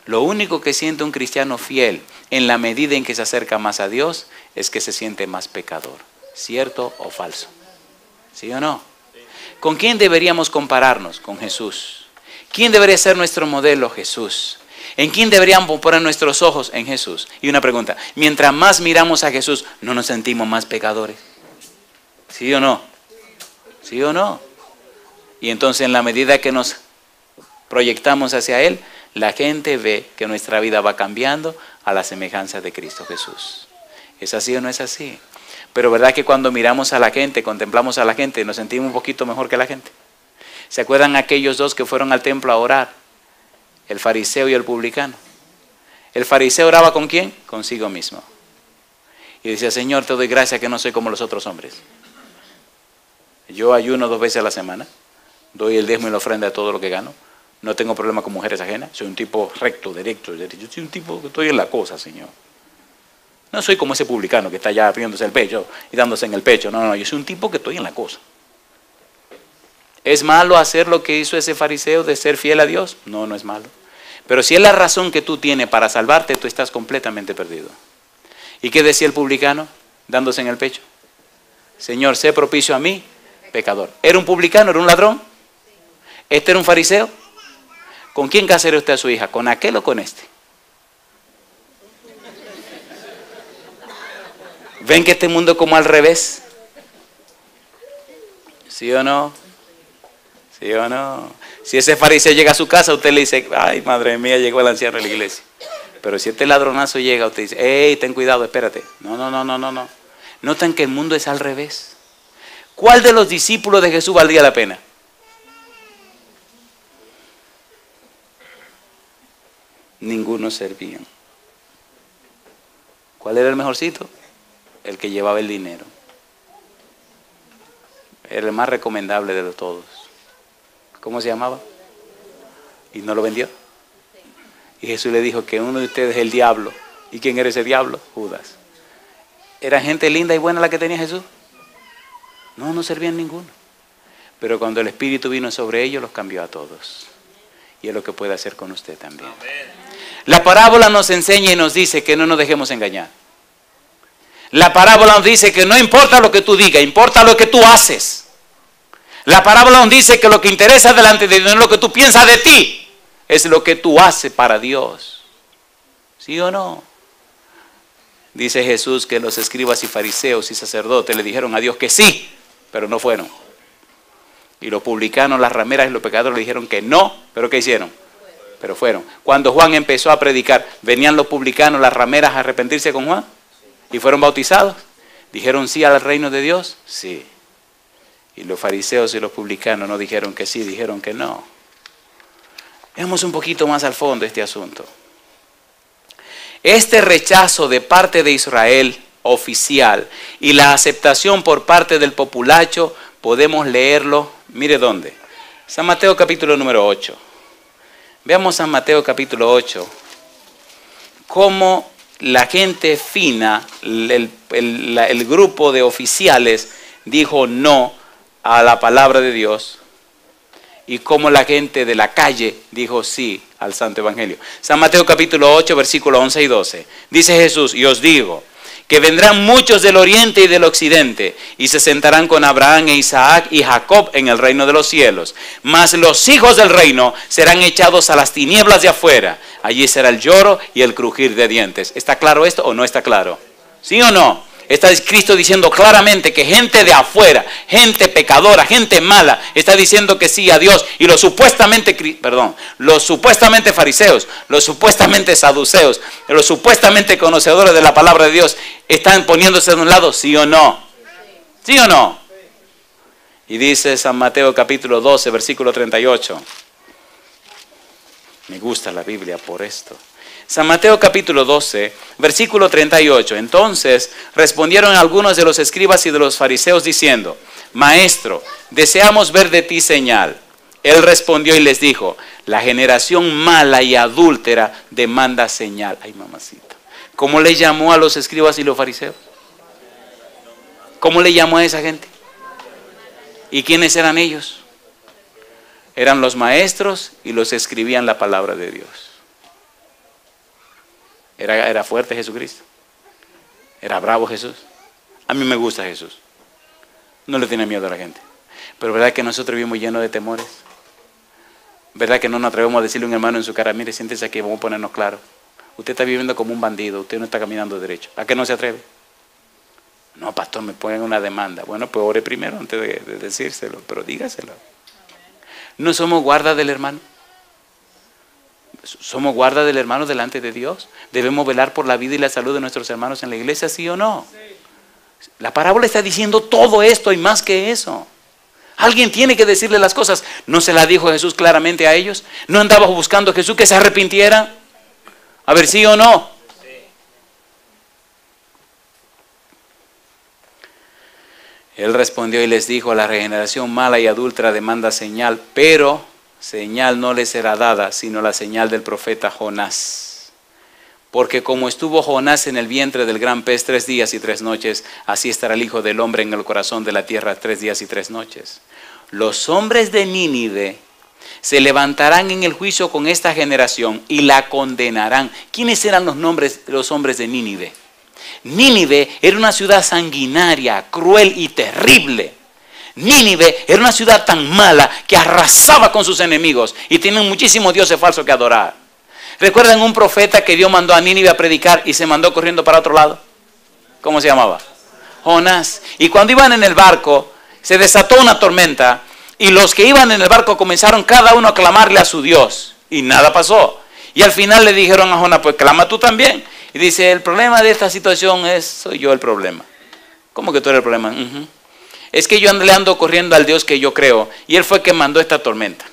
Lo único que siente un cristiano fiel en la medida en que se acerca más a Dios es que se siente más pecador. ¿Cierto o falso? ¿Sí o no? ¿Con quién deberíamos compararnos? Con Jesús. ¿Quién debería ser nuestro modelo? Jesús. ¿En quién deberíamos poner nuestros ojos? En Jesús. Y una pregunta, mientras más miramos a Jesús, ¿no nos sentimos más pecadores? ¿Sí o no? ¿Sí o no? Y entonces en la medida que nos proyectamos hacia Él, la gente ve que nuestra vida va cambiando a la semejanza de Cristo Jesús. ¿Es así o no es así? Pero verdad que cuando miramos a la gente, contemplamos a la gente, nos sentimos un poquito mejor que la gente. ¿Se acuerdan aquellos dos que fueron al templo a orar? El fariseo y el publicano. El fariseo oraba ¿con quién? Consigo mismo. Y decía, Señor, te doy gracias que no soy como los otros hombres. Yo ayuno 2 veces a la semana, doy el diezmo y la ofrenda de todo lo que gano, no tengo problema con mujeres ajenas, soy un tipo recto, directo, yo soy un tipo que estoy en la cosa, Señor. No soy como ese publicano que está allá abriéndose el pecho y dándose en el pecho. No, yo soy un tipo que estoy en la cosa. ¿Es malo hacer lo que hizo ese fariseo de ser fiel a Dios? No, no es malo. Pero si es la razón que tú tienes para salvarte, tú estás completamente perdido. ¿Y qué decía el publicano dándose en el pecho? Señor, sé propicio a mí, pecador. ¿Era un publicano? ¿Era un ladrón? ¿Este era un fariseo? ¿Con quién casará usted a su hija? ¿Con aquel o con este? ¿Ven que este mundo es como al revés? ¿Sí o no? ¿Sí o no? Si ese fariseo llega a su casa, usted le dice, ay, madre mía, llegó el anciano de la iglesia. Pero si este ladronazo llega, usted dice, hey, ten cuidado, espérate. No. Notan que el mundo es al revés. ¿Cuál de los discípulos de Jesús valdría la pena? Ninguno servían. ¿Cuál era el mejorcito? El que llevaba el dinero. Era el más recomendable de todos. ¿Cómo se llamaba? ¿Y no lo vendió? Y Jesús le dijo que uno de ustedes es el diablo. ¿Y quién era ese diablo? Judas. ¿Era gente linda y buena la que tenía Jesús? No servían ninguno. Pero cuando el Espíritu vino sobre ellos, los cambió a todos. Y es lo que puede hacer con usted también. La parábola nos enseña y nos dice que no nos dejemos engañar. La parábola nos dice que no importa lo que tú digas, importa lo que tú haces. La parábola nos dice que lo que interesa delante de Dios no es lo que tú piensas de ti, es lo que tú haces para Dios. ¿Sí o no? Dice Jesús que los escribas y fariseos y sacerdotes le dijeron a Dios que sí, pero no fueron. Y los publicanos, las rameras y los pecadores le dijeron que no, pero ¿qué hicieron? Pero fueron. Cuando Juan empezó a predicar, ¿venían los publicanos, las rameras a arrepentirse con Juan? ¿Y fueron bautizados? ¿Dijeron sí al reino de Dios? Sí. Y los fariseos y los publicanos no dijeron que sí, dijeron que no. Veamos un poquito más al fondo este asunto. Este rechazo de parte de Israel oficial y la aceptación por parte del populacho, podemos leerlo, mire dónde. San Mateo capítulo número 8. Veamos San Mateo capítulo 8. Cómo la gente fina, el grupo de oficiales dijo no a la palabra de Dios y cómo la gente de la calle dijo sí al Santo Evangelio. San Mateo capítulo 8, versículos 11 y 12. Dice Jesús, y os digo que vendrán muchos del oriente y del occidente y se sentarán con Abraham e Isaac y Jacob en el reino de los cielos. Mas los hijos del reino serán echados a las tinieblas de afuera. Allí será el lloro y el crujir de dientes. ¿Está claro esto o no está claro? ¿Sí o no? Está Cristo diciendo claramente que gente de afuera, gente pecadora, gente mala, está diciendo que sí a Dios. Y los supuestamente fariseos, los supuestamente saduceos, los supuestamente conocedores de la palabra de Dios, están poniéndose de un lado, ¿sí o no? ¿Sí o no? Y dice San Mateo capítulo 12, versículo 38. Me gusta la Biblia por esto. San Mateo capítulo 12, versículo 38. Entonces respondieron algunos de los escribas y de los fariseos diciendo: Maestro, deseamos ver de ti señal. Él respondió y les dijo: la generación mala y adúltera demanda señal. Ay, mamacita. ¿Cómo le llamó a los escribas y los fariseos? ¿Cómo le llamó a esa gente? ¿Y quiénes eran ellos? Eran los maestros y los que escribían la palabra de Dios. Era fuerte Jesucristo. Era bravo Jesús. A mí me gusta Jesús. No le tiene miedo a la gente. Pero ¿verdad que nosotros vivimos llenos de temores? ¿Verdad que no nos atrevemos a decirle a un hermano en su cara: mire, siéntese aquí, vamos a ponernos claros? Usted está viviendo como un bandido, usted no está caminando derecho. ¿A qué no se atreve? No, pastor, me ponen una demanda. Bueno, pues ore primero antes de decírselo, pero dígaselo. ¿No somos guarda del hermano? ¿Somos guarda del hermano delante de Dios? ¿Debemos velar por la vida y la salud de nuestros hermanos en la iglesia, sí o no? La parábola está diciendo todo esto y más que eso. Alguien tiene que decirle las cosas. ¿No se la dijo Jesús claramente a ellos? ¿No andaba buscando a Jesús que se arrepintiera? A ver, ¿sí o no? Él respondió y les dijo: la regeneración mala y adúltera demanda señal, pero señal no les será dada, sino la señal del profeta Jonás. Porque como estuvo Jonás en el vientre del gran pez 3 días y 3 noches, así estará el Hijo del Hombre en el corazón de la tierra 3 días y 3 noches. Los hombres de Nínive se levantarán en el juicio con esta generación y la condenarán. ¿Quiénes eran los hombres de Nínive? Nínive era una ciudad sanguinaria, cruel y terrible. Nínive era una ciudad tan mala que arrasaba con sus enemigos y tienen muchísimos dioses falsos que adorar. ¿Recuerdan un profeta que Dios mandó a Nínive a predicar y se mandó corriendo para otro lado? ¿Cómo se llamaba? Jonás. Y cuando iban en el barco, se desató una tormenta y los que iban en el barco comenzaron cada uno a clamarle a su Dios y nada pasó. Y al final le dijeron a Jonás: pues clama tú también. Y dice: el problema de esta situación soy yo el problema. ¿Cómo que tú eres el problema? Es que yo le ando corriendo al Dios que yo creo y Él fue el que mandó esta tormenta.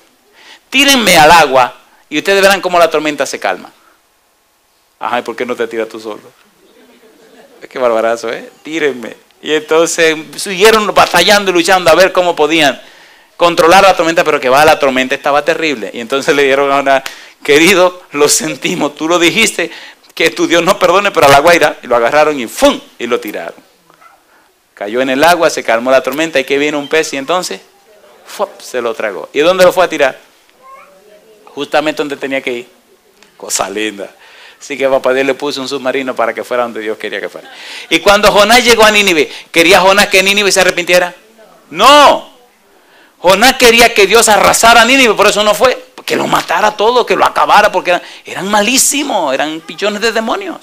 Tírenme al agua y ustedes verán cómo la tormenta se calma. Ajá, ¿y por qué no te tiras tú solo? Qué barbarazo, Tírenme. Y entonces siguieron batallando y luchando a ver cómo podían controlar la tormenta, pero que la tormenta estaba terrible. Y entonces le dijeron a Jonás: querido, lo sentimos, tú lo dijiste, que tu Dios no perdone, pero al agua irá. Y lo agarraron y ¡fum! Y lo tiraron. Cayó en el agua, se calmó la tormenta y que viene un pez y entonces ¡fup! Se lo tragó. ¿Y dónde lo fue a tirar? Justamente donde tenía que ir. Cosa linda. Así que papá Dios le puso un submarino para que fuera donde Dios quería que fuera. Y cuando Jonás llegó a Nínive, ¿quería Jonás que Nínive se arrepintiera? No. Jonás quería que Dios arrasara a Nínive, por eso no fue. Que lo matara todo, que lo acabara, porque eran malísimos, eran pichones de demonios.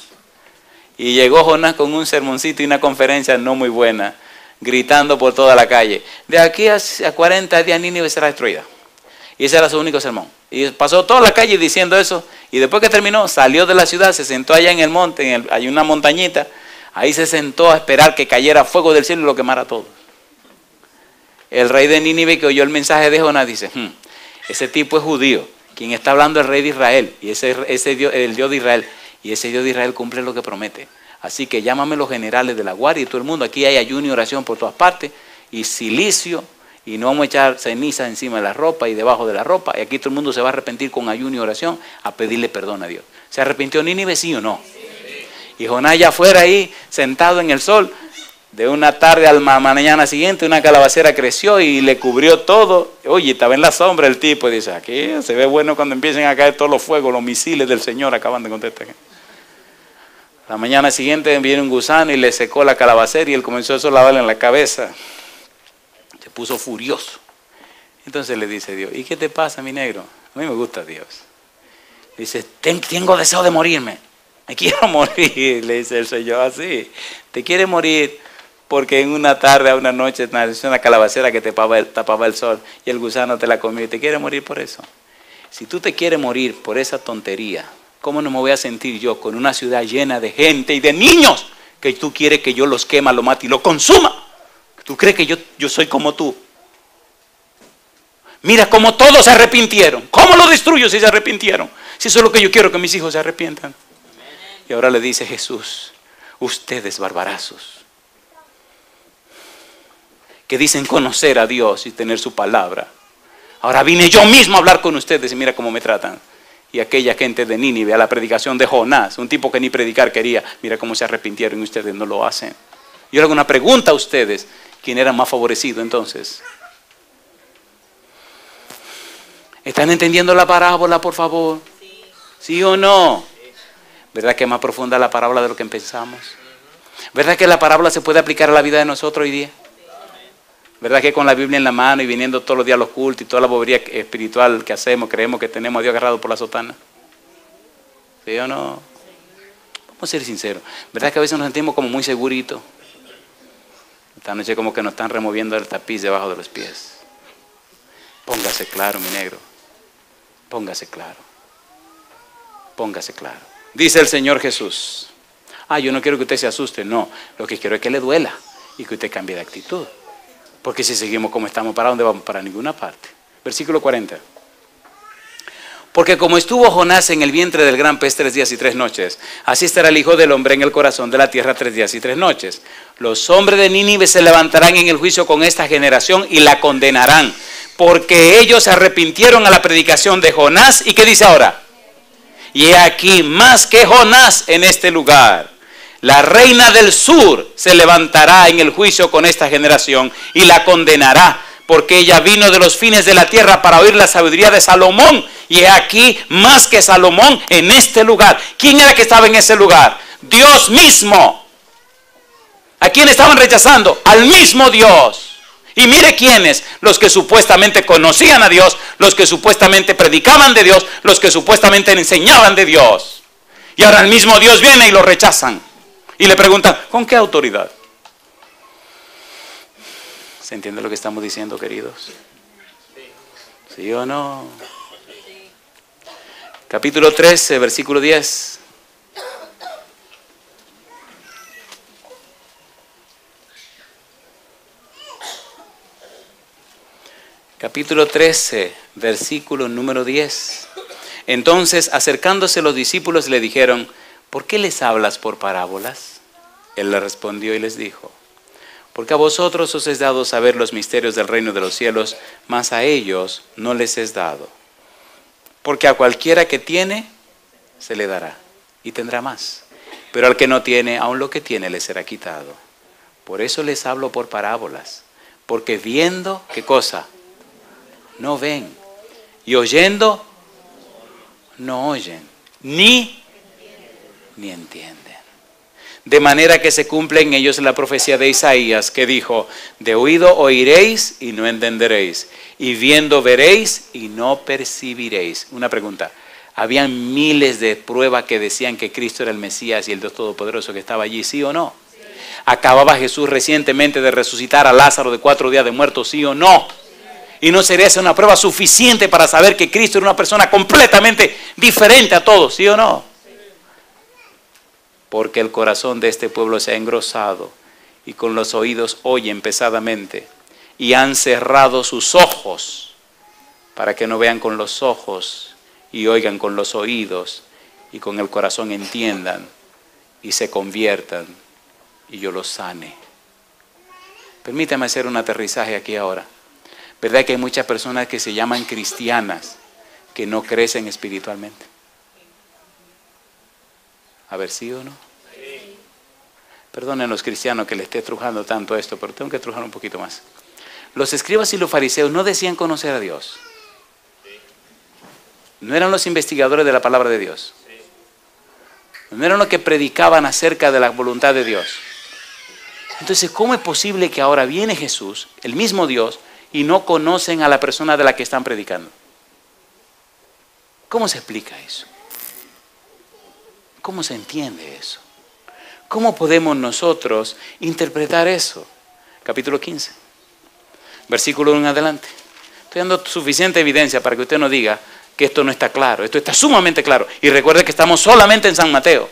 Y llegó Jonás con un sermoncito y una conferencia no muy buena, gritando por toda la calle: de aquí a 40 días Nínive será destruida. Y ese era su único sermón. Y pasó toda la calle diciendo eso. Y después que terminó, salió de la ciudad, se sentó allá en el monte, hay una montañita. Ahí se sentó a esperar que cayera fuego del cielo y lo quemara todo. El rey de Nínive, que oyó el mensaje de Jonás, dice: ese tipo es judío. Quien está hablando es el rey de Israel. Y ese Dios, el Dios de Israel. Y ese Dios de Israel cumple lo que promete. Así que llámame los generales de la guardia y todo el mundo. Aquí hay ayuno y oración por todas partes. Y silicio. Y no vamos a echar ceniza encima de la ropa y debajo de la ropa. Y aquí todo el mundo se va a arrepentir con ayuno y oración a pedirle perdón a Dios. ¿Se arrepintió Nínive, sí o no? Sí. Y Jonás ya fuera ahí, sentado en el sol. De una tarde a la mañana siguiente, una calabacera creció y le cubrió todo. Oye, estaba en la sombra el tipo. Y dice: aquí se ve bueno cuando empiecen a caer todos los fuegos, los misiles del Señor acaban de contestar. La mañana siguiente viene un gusano y le secó la calabacera y él comenzó a lavarle en la cabeza. Se puso furioso. Entonces le dice Dios: ¿y qué te pasa, mi negro? A mí me gusta Dios. Dice: tengo deseo de morirme. Me quiero morir. Le dice el Señor así: Te quiere morir porque en una tarde, a una noche, nació una calabacera que te tapaba el sol y el gusano te la comió y te quiere morir por eso. Si tú te quieres morir por esa tontería, ¿cómo no me voy a sentir yo con una ciudad llena de gente y de niños que tú quieres que yo los quema, los mate y los consuma? ¿Tú crees que yo soy como tú? Mira cómo todos se arrepintieron. ¿Cómo lo destruyo si se arrepintieron? Si eso es lo que yo quiero, que mis hijos se arrepientan. Y ahora le dice Jesús, ustedes barbarazos, que dicen conocer a Dios y tener su palabra. Ahora vine yo mismo a hablar con ustedes y mira cómo me tratan. Y aquella gente de Nínive, a la predicación de Jonás, un tipo que ni predicar quería, mira cómo se arrepintieron y ustedes no lo hacen. Yo le hago una pregunta a ustedes, ¿quién era más favorecido entonces? ¿Están entendiendo la parábola, por favor? ¿Sí o no? ¿Verdad que es más profunda la parábola de lo que pensamos? ¿Verdad que la parábola se puede aplicar a la vida de nosotros hoy día? ¿Verdad que con la Biblia en la mano y viniendo todos los días a los cultos y toda la bobería espiritual que hacemos, creemos que tenemos a Dios agarrado por la sotana? ¿Sí o no? Vamos a ser sinceros. ¿Verdad que a veces nos sentimos como muy seguritos? Esta noche como que nos están removiendo el tapiz debajo de los pies. Póngase claro, mi negro. Póngase claro. Póngase claro. Dice el Señor Jesús. Yo no quiero que usted se asuste. No, lo que quiero es que le duela y que usted cambie de actitud. Porque si seguimos como estamos, ¿para dónde vamos? Para ninguna parte. Versículo 40. Porque como estuvo Jonás en el vientre del gran pez 3 días y 3 noches, así estará el Hijo del Hombre en el corazón de la tierra 3 días y 3 noches. Los hombres de Nínive se levantarán en el juicio con esta generación y la condenarán, porque ellos se arrepintieron a la predicación de Jonás. ¿Y qué dice ahora? Y he aquí más que Jonás en este lugar. La reina del sur se levantará en el juicio con esta generación y la condenará, porque ella vino de los fines de la tierra para oír la sabiduría de Salomón. Y he aquí más que Salomón en este lugar. ¿Quién era que estaba en ese lugar? Dios mismo. ¿A quién estaban rechazando? Al mismo Dios. Y mire quiénes, los que supuestamente conocían a Dios, los que supuestamente predicaban de Dios, los que supuestamente enseñaban de Dios. Y ahora el mismo Dios viene y lo rechazan. Y le preguntan, ¿con qué autoridad? ¿Se entiende lo que estamos diciendo, queridos? ¿Sí o no? Capítulo 13, versículo 10. Capítulo 13, versículo número 10. Entonces, acercándose los discípulos le dijeron, ¿por qué les hablas por parábolas? Él le respondió y les dijo, porque a vosotros os es dado saber los misterios del reino de los cielos, mas a ellos no les es dado. Porque a cualquiera que tiene, se le dará, y tendrá más. Pero al que no tiene, aun lo que tiene le será quitado. Por eso les hablo por parábolas, porque viendo, ¿qué cosa? No ven. Y oyendo, no oyen, ni entienden. De manera que se cumple en ellos la profecía de Isaías que dijo, de oído oiréis y no entenderéis, y viendo veréis y no percibiréis. Una pregunta, ¿habían miles de pruebas que decían que Cristo era el Mesías y el Dios Todopoderoso que estaba allí, sí o no? Sí. ¿Acababa Jesús recientemente de resucitar a Lázaro de 4 días de muerto, sí o no? Y no sería esa una prueba suficiente para saber que Cristo era una persona completamente diferente a todos, ¿sí o no? Porque el corazón de este pueblo se ha engrosado y con los oídos oyen pesadamente y han cerrado sus ojos para que no vean con los ojos y oigan con los oídos y con el corazón entiendan y se conviertan y yo los sane. Permítame hacer un aterrizaje aquí ahora. ¿Verdad que hay muchas personas que se llaman cristianas que no crecen espiritualmente? A ver, ¿sí o no? Sí. Perdonen los cristianos que les esté trujando tanto esto, pero tengo que trujar un poquito más. Los escribas y los fariseos no decían conocer a Dios. No eran los investigadores de la palabra de Dios. No eran los que predicaban acerca de la voluntad de Dios. Entonces, ¿cómo es posible que ahora viene Jesús, el mismo Dios, y no conocen a la persona de la que están predicando? ¿Cómo se explica eso? ¿Cómo se entiende eso? ¿Cómo podemos nosotros interpretar eso? Capítulo 15, versículo 1 en adelante. Estoy dando suficiente evidencia para que usted no diga que esto no está claro. Esto está sumamente claro. Y recuerde que estamos solamente en San Mateo.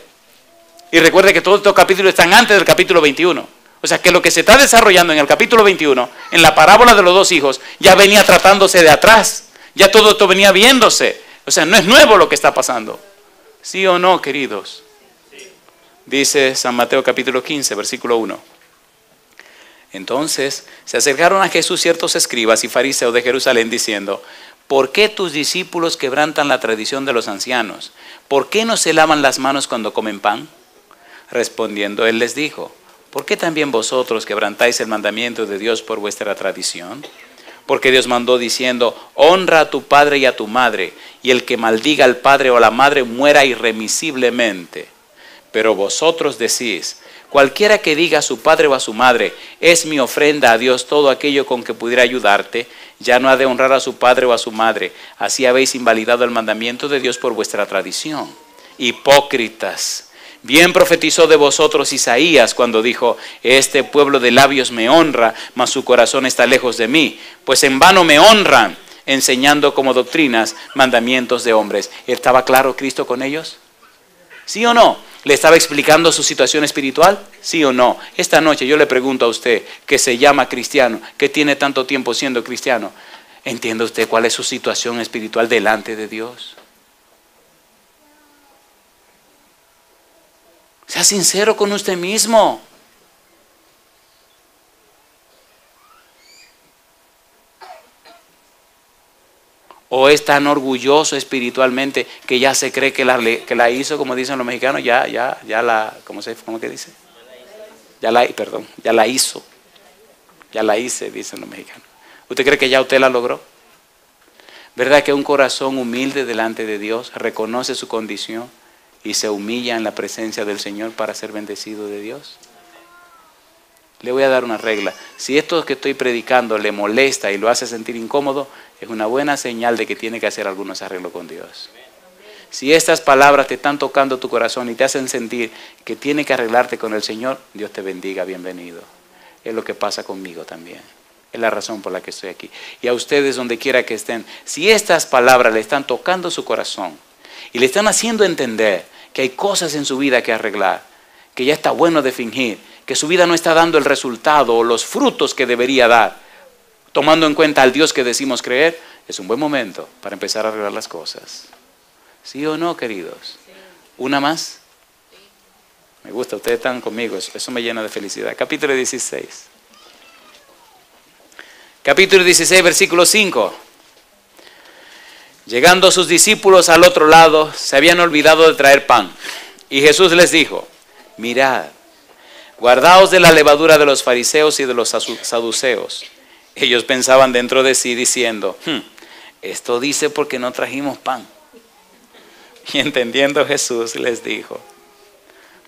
Y recuerde que todos estos capítulos están antes del capítulo 21. O sea que lo que se está desarrollando en el capítulo 21, en la parábola de los dos hijos, ya venía tratándose de atrás. Ya todo esto venía viéndose. O sea, no es nuevo lo que está pasando. ¿Sí o no, queridos? Dice San Mateo capítulo 15, versículo 1. Entonces se acercaron a Jesús ciertos escribas y fariseos de Jerusalén diciendo: ¿por qué tus discípulos quebrantan la tradición de los ancianos? ¿Por qué no se lavan las manos cuando comen pan? Respondiendo él les dijo: ¿por qué también vosotros quebrantáis el mandamiento de Dios por vuestra tradición? Porque Dios mandó diciendo: honra a tu padre y a tu madre, y el que maldiga al padre o a la madre muera irremisiblemente. Pero vosotros decís: cualquiera que diga a su padre o a su madre, es mi ofrenda a Dios todo aquello con que pudiera ayudarte, ya no ha de honrar a su padre o a su madre. Así habéis invalidado el mandamiento de Dios por vuestra tradición. Hipócritas. Bien profetizó de vosotros Isaías cuando dijo: este pueblo de labios me honra, mas su corazón está lejos de mí, pues en vano me honran, enseñando como doctrinas mandamientos de hombres. ¿Estaba claro Cristo con ellos? ¿Sí o no? ¿Le estaba explicando su situación espiritual? ¿Sí o no? Esta noche yo le pregunto a usted, que se llama cristiano, que tiene tanto tiempo siendo cristiano, ¿entiende usted cuál es su situación espiritual delante de Dios? Sea sincero con usted mismo. ¿O es tan orgulloso espiritualmente que ya se cree que la hizo, como dicen los mexicanos, ya la, ¿cómo que dice? Ya la hizo. Ya la hice, dicen los mexicanos. ¿Usted cree que ya usted la logró? ¿Verdad que un corazón humilde delante de Dios reconoce su condición y se humilla en la presencia del Señor para ser bendecido de Dios? Le voy a dar una regla. Si esto que estoy predicando le molesta y lo hace sentir incómodo, es una buena señal de que tiene que hacer algunos arreglos con Dios. Si estas palabras te están tocando tu corazón y te hacen sentir que tiene que arreglarte con el Señor, Dios te bendiga, bienvenido. Es lo que pasa conmigo también. Es la razón por la que estoy aquí. Y a ustedes donde quiera que estén, si estas palabras le están tocando su corazón y le están haciendo entender que hay cosas en su vida que arreglar, que ya está bueno de fingir, que su vida no está dando el resultado o los frutos que debería dar, tomando en cuenta al Dios que decimos creer, es un buen momento para empezar a arreglar las cosas. ¿Sí o no, queridos? ¿Una más? Me gusta, ustedes están conmigo, eso me llena de felicidad. Capítulo 16. Capítulo 16, versículo 5. Llegando sus discípulos al otro lado, se habían olvidado de traer pan. Y Jesús les dijo: mirad, guardaos de la levadura de los fariseos y de los saduceos. Ellos pensaban dentro de sí diciendo: esto dice porque no trajimos pan. Y entendiendo Jesús les dijo: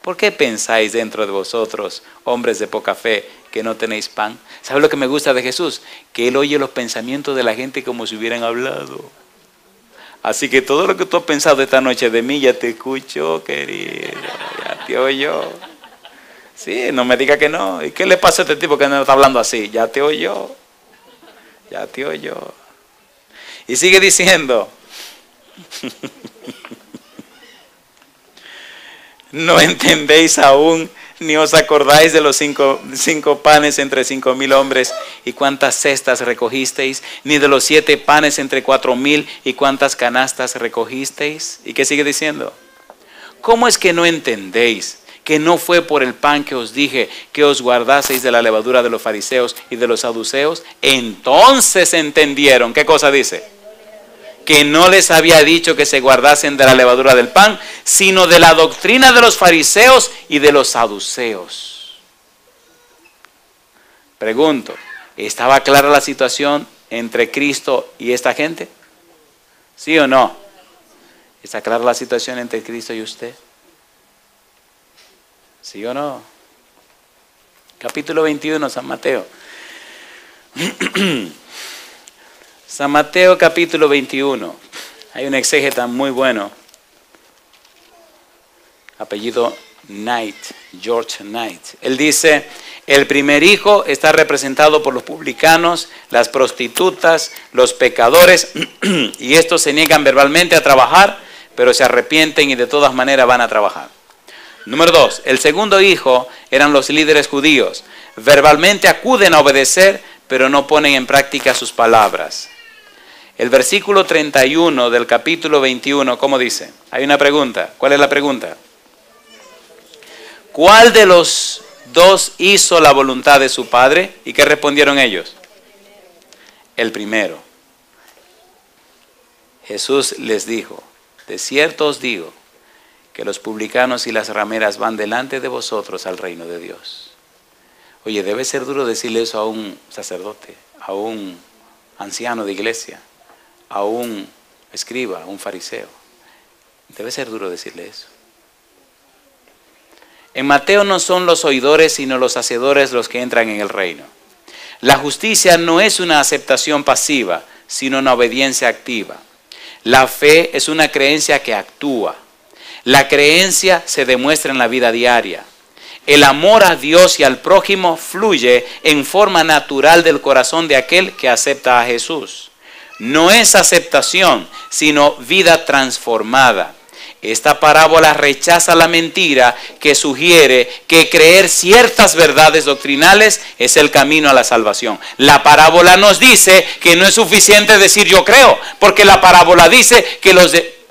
¿por qué pensáis dentro de vosotros, hombres de poca fe, que no tenéis pan? ¿Sabe lo que me gusta de Jesús? Que Él oye los pensamientos de la gente como si hubieran hablado. Así que todo lo que tú has pensado esta noche de mí ya te escucho, querido, ya te oyó. Sí, no me diga que no. ¿Y qué le pasa a este tipo que no está hablando así? Ya te oyó. Ya te oyó. Y sigue diciendo: ¿no entendéis aún, ni os acordáis de los cinco panes entre 5,000 hombres y cuántas cestas recogisteis? Ni de los 7 panes entre 4,000 y cuántas canastas recogisteis. ¿Y qué sigue diciendo? ¿Cómo es que no entendéis que no fue por el pan que os dije que os guardaseis de la levadura de los fariseos y de los saduceos? Entonces entendieron. ¿Qué cosa dice? Que no les había dicho que se guardasen de la levadura del pan, sino de la doctrina de los fariseos y de los saduceos. Pregunto, ¿estaba clara la situación entre Cristo y esta gente? ¿Sí o no? ¿Está clara la situación entre Cristo y usted? ¿Sí o no? Capítulo 21, San Mateo. San Mateo capítulo 21. Hay un exégeta muy bueno, apellido George Knight. Él dice, el primer hijo está representado por los publicanos, las prostitutas, los pecadores, y estos se niegan verbalmente a trabajar, pero se arrepienten y de todas maneras van a trabajar. Número 2, el segundo hijo eran los líderes judíos. Verbalmente acuden a obedecer, pero no ponen en práctica sus palabras. El versículo 31 del capítulo 21, ¿cómo dice? Hay una pregunta. ¿Cuál es la pregunta? ¿Cuál de los dos hizo la voluntad de su padre? ¿Y qué respondieron ellos? El primero. Jesús les dijo, de cierto os digo, que los publicanos y las rameras van delante de vosotros al reino de Dios. Oye, debe ser duro decirle eso a un sacerdote, a un anciano de iglesia, a un escriba, a un fariseo. Debe ser duro decirle eso. En Mateo no son los oidores, sino los hacedores los que entran en el reino. La justicia no es una aceptación pasiva, sino una obediencia activa. La fe es una creencia que actúa. La creencia se demuestra en la vida diaria. El amor a Dios y al prójimo fluye en forma natural del corazón de aquel que acepta a Jesús. No es aceptación, sino vida transformada. Esta parábola rechaza la mentira que sugiere que creer ciertas verdades doctrinales es el camino a la salvación. La parábola nos dice que no es suficiente decir yo creo, porque la parábola dice que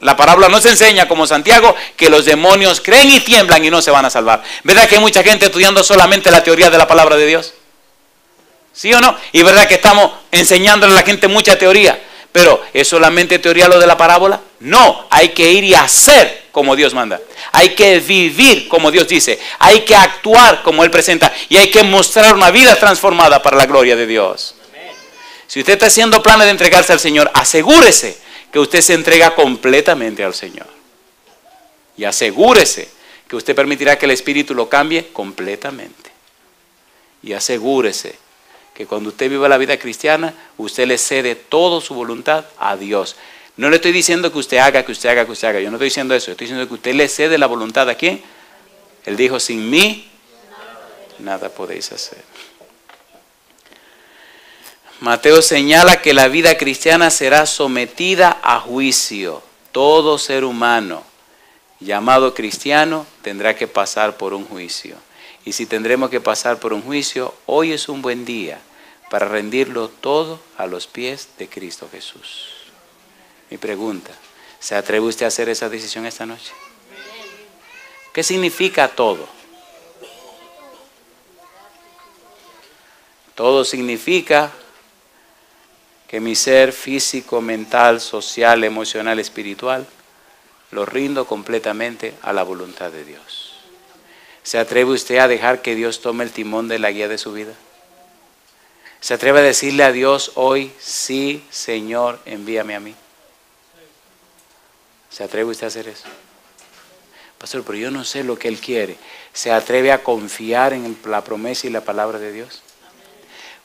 la parábola nos enseña como Santiago que los demonios creen y tiemblan y no se van a salvar. ¿Verdad que hay mucha gente estudiando solamente la teoría de la palabra de Dios? ¿Sí o no? Y verdad que estamos enseñándole a la gente mucha teoría. Pero, ¿es solamente teoría lo de la parábola? No, hay que ir y hacer como Dios manda. Hay que vivir como Dios dice. Hay que actuar como Él presenta. Y hay que mostrar una vida transformada para la gloria de Dios. Si usted está haciendo planes de entregarse al Señor, asegúrese que usted se entrega completamente al Señor. Y asegúrese que usted permitirá que el Espíritu lo cambie completamente. Y asegúrese que cuando usted viva la vida cristiana, usted le cede toda su voluntad a Dios. No le estoy diciendo que usted haga. Yo no estoy diciendo eso. Estoy diciendo que usted le cede la voluntad a ¿quién? Él dijo, sin mí, nada podéis hacer. Mateo señala que la vida cristiana será sometida a juicio. Todo ser humano llamado cristiano tendrá que pasar por un juicio. Y si tendremos que pasar por un juicio, hoy es un buen día para rendirlo todo a los pies de Cristo Jesús. Mi pregunta, ¿se atreve usted a hacer esa decisión esta noche? ¿Qué significa todo? Todo significa que mi ser físico, mental, social, emocional, espiritual, lo rindo completamente a la voluntad de Dios. ¿Se atreve usted a dejar que Dios tome el timón de la guía de su vida? ¿Se atreve a decirle a Dios hoy, sí, Señor, envíame a mí? ¿Se atreve usted a hacer eso? Pastor, pero yo no sé lo que Él quiere. ¿Se atreve a confiar en la promesa y la palabra de Dios?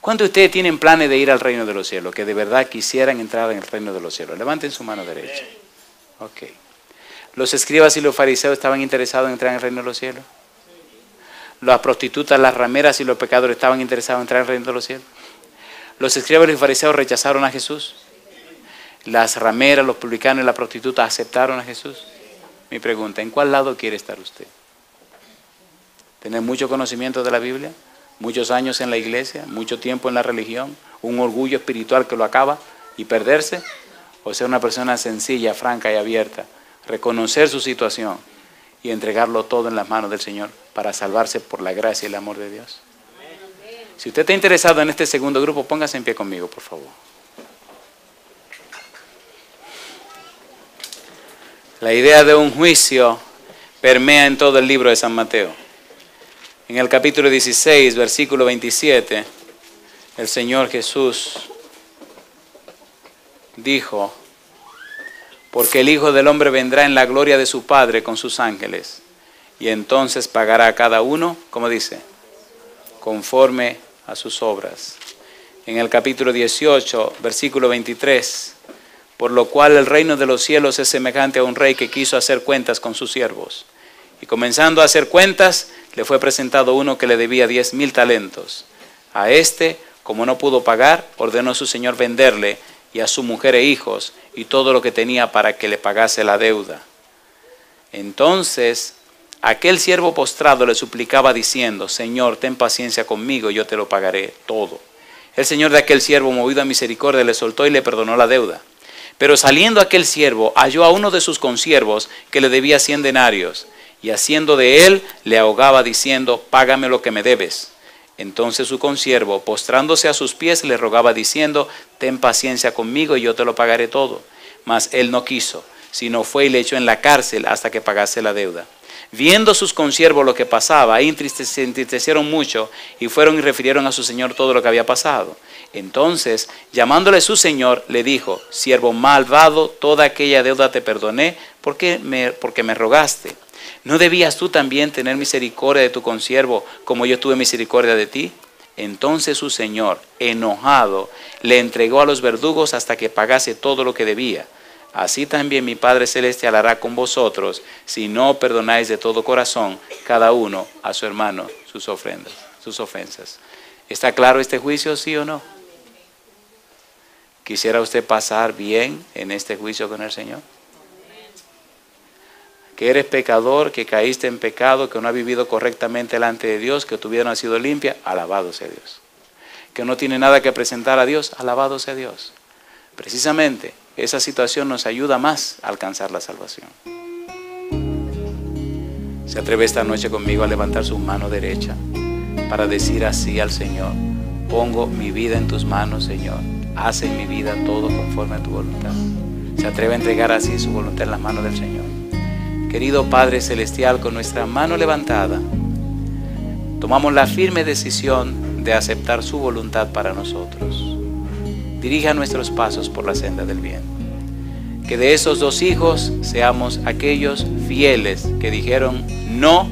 ¿Cuántos de ustedes tienen planes de ir al reino de los cielos? Que de verdad quisieran entrar en el reino de los cielos. Levanten su mano derecha. Ok. ¿Los escribas y los fariseos estaban interesados en entrar en el reino de los cielos? ¿Las prostitutas, las rameras y los pecadores estaban interesados en entrar en el reino de los cielos? ¿Los escribas y los fariseos rechazaron a Jesús? ¿Las rameras, los publicanos y las prostitutas aceptaron a Jesús? Mi pregunta, ¿en cuál lado quiere estar usted? ¿Tener mucho conocimiento de la Biblia? ¿Muchos años en la iglesia? ¿Mucho tiempo en la religión? ¿Un orgullo espiritual que lo acaba y perderse? ¿O ser una persona sencilla, franca y abierta? Reconocer su situación y entregarlo todo en las manos del Señor para salvarse por la gracia y el amor de Dios. Si usted está interesado en este segundo grupo, póngase en pie conmigo, por favor. La idea de un juicio permea en todo el libro de San Mateo. En el capítulo 16, versículo 27, el Señor Jesús dijo, porque el Hijo del Hombre vendrá en la gloria de su Padre con sus ángeles, y entonces pagará a cada uno, como dice, conforme a sus obras. En el capítulo 18, versículo 23, por lo cual el reino de los cielos es semejante a un rey que quiso hacer cuentas con sus siervos. Y comenzando a hacer cuentas, le fue presentado uno que le debía 10,000 talentos. A este, como no pudo pagar, ordenó a su señor venderle y a su mujer e hijos y todo lo que tenía para que le pagase la deuda. Entonces aquel siervo postrado le suplicaba diciendo: Señor, ten paciencia conmigo, yo te lo pagaré todo. El señor de aquel siervo, movido a misericordia, le soltó y le perdonó la deuda. Pero saliendo aquel siervo, halló a uno de sus consiervos que le debía 100 denarios, y haciendo de él, le ahogaba diciendo: Págame lo que me debes. Entonces su consiervo, postrándose a sus pies, le rogaba diciendo: Ten paciencia conmigo y yo te lo pagaré todo. Mas él no quiso, sino fue y le echó en la cárcel hasta que pagase la deuda. Viendo sus consiervos lo que pasaba, se entristecieron mucho y fueron y refirieron a su señor todo lo que había pasado. Entonces, llamándole su señor, le dijo: Siervo malvado, toda aquella deuda te perdoné porque me rogaste. ¿No debías tú también tener misericordia de tu consiervo como yo tuve misericordia de ti? Entonces su señor, enojado, le entregó a los verdugos hasta que pagase todo lo que debía. Así también mi Padre Celestial hará con vosotros, si no perdonáis de todo corazón cada uno a su hermano sus ofensas. ¿Está claro este juicio, sí o no? ¿Quisiera usted pasar bien en este juicio con el Señor? Que eres pecador, que caíste en pecado, que no has vivido correctamente delante de Dios, que tu vida no ha sido limpia, alabado sea Dios. Que no tiene nada que presentar a Dios, alabado sea Dios. Precisamente esa situación nos ayuda más a alcanzar la salvación. ¿Se atreve esta noche conmigo a levantar su mano derecha para decir así al Señor: pongo mi vida en tus manos, Señor, haz en mi vida todo conforme a tu voluntad? ¿Se atreve a entregar así su voluntad en las manos del Señor? Querido Padre Celestial, con nuestra mano levantada, tomamos la firme decisión de aceptar su voluntad para nosotros. Dirija nuestros pasos por la senda del bien. Que de esos 2 hijos seamos aquellos fieles que dijeron no,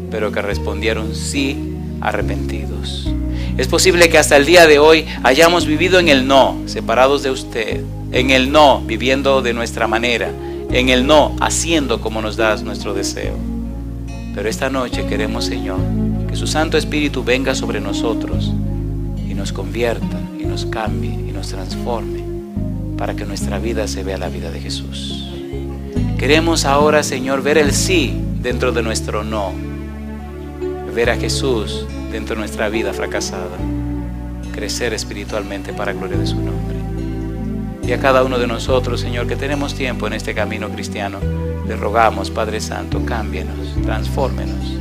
pero que respondieron sí, arrepentidos. Es posible que hasta el día de hoy hayamos vivido en el no, separados de usted, en el no, viviendo de nuestra manera, en el no, haciendo como nos da nuestro deseo. Pero esta noche queremos, Señor, que su Santo Espíritu venga sobre nosotros y nos convierta, y nos cambie, y nos transforme, para que nuestra vida se vea la vida de Jesús. Queremos ahora, Señor, ver el sí dentro de nuestro no, ver a Jesús dentro de nuestra vida fracasada, crecer espiritualmente para gloria de su nombre. Y a cada uno de nosotros, Señor, que tenemos tiempo en este camino cristiano, le rogamos, Padre Santo, cámbienos, transfórmenos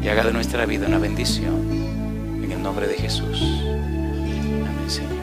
y haga de nuestra vida una bendición, en el nombre de Jesús. Amén, Señor.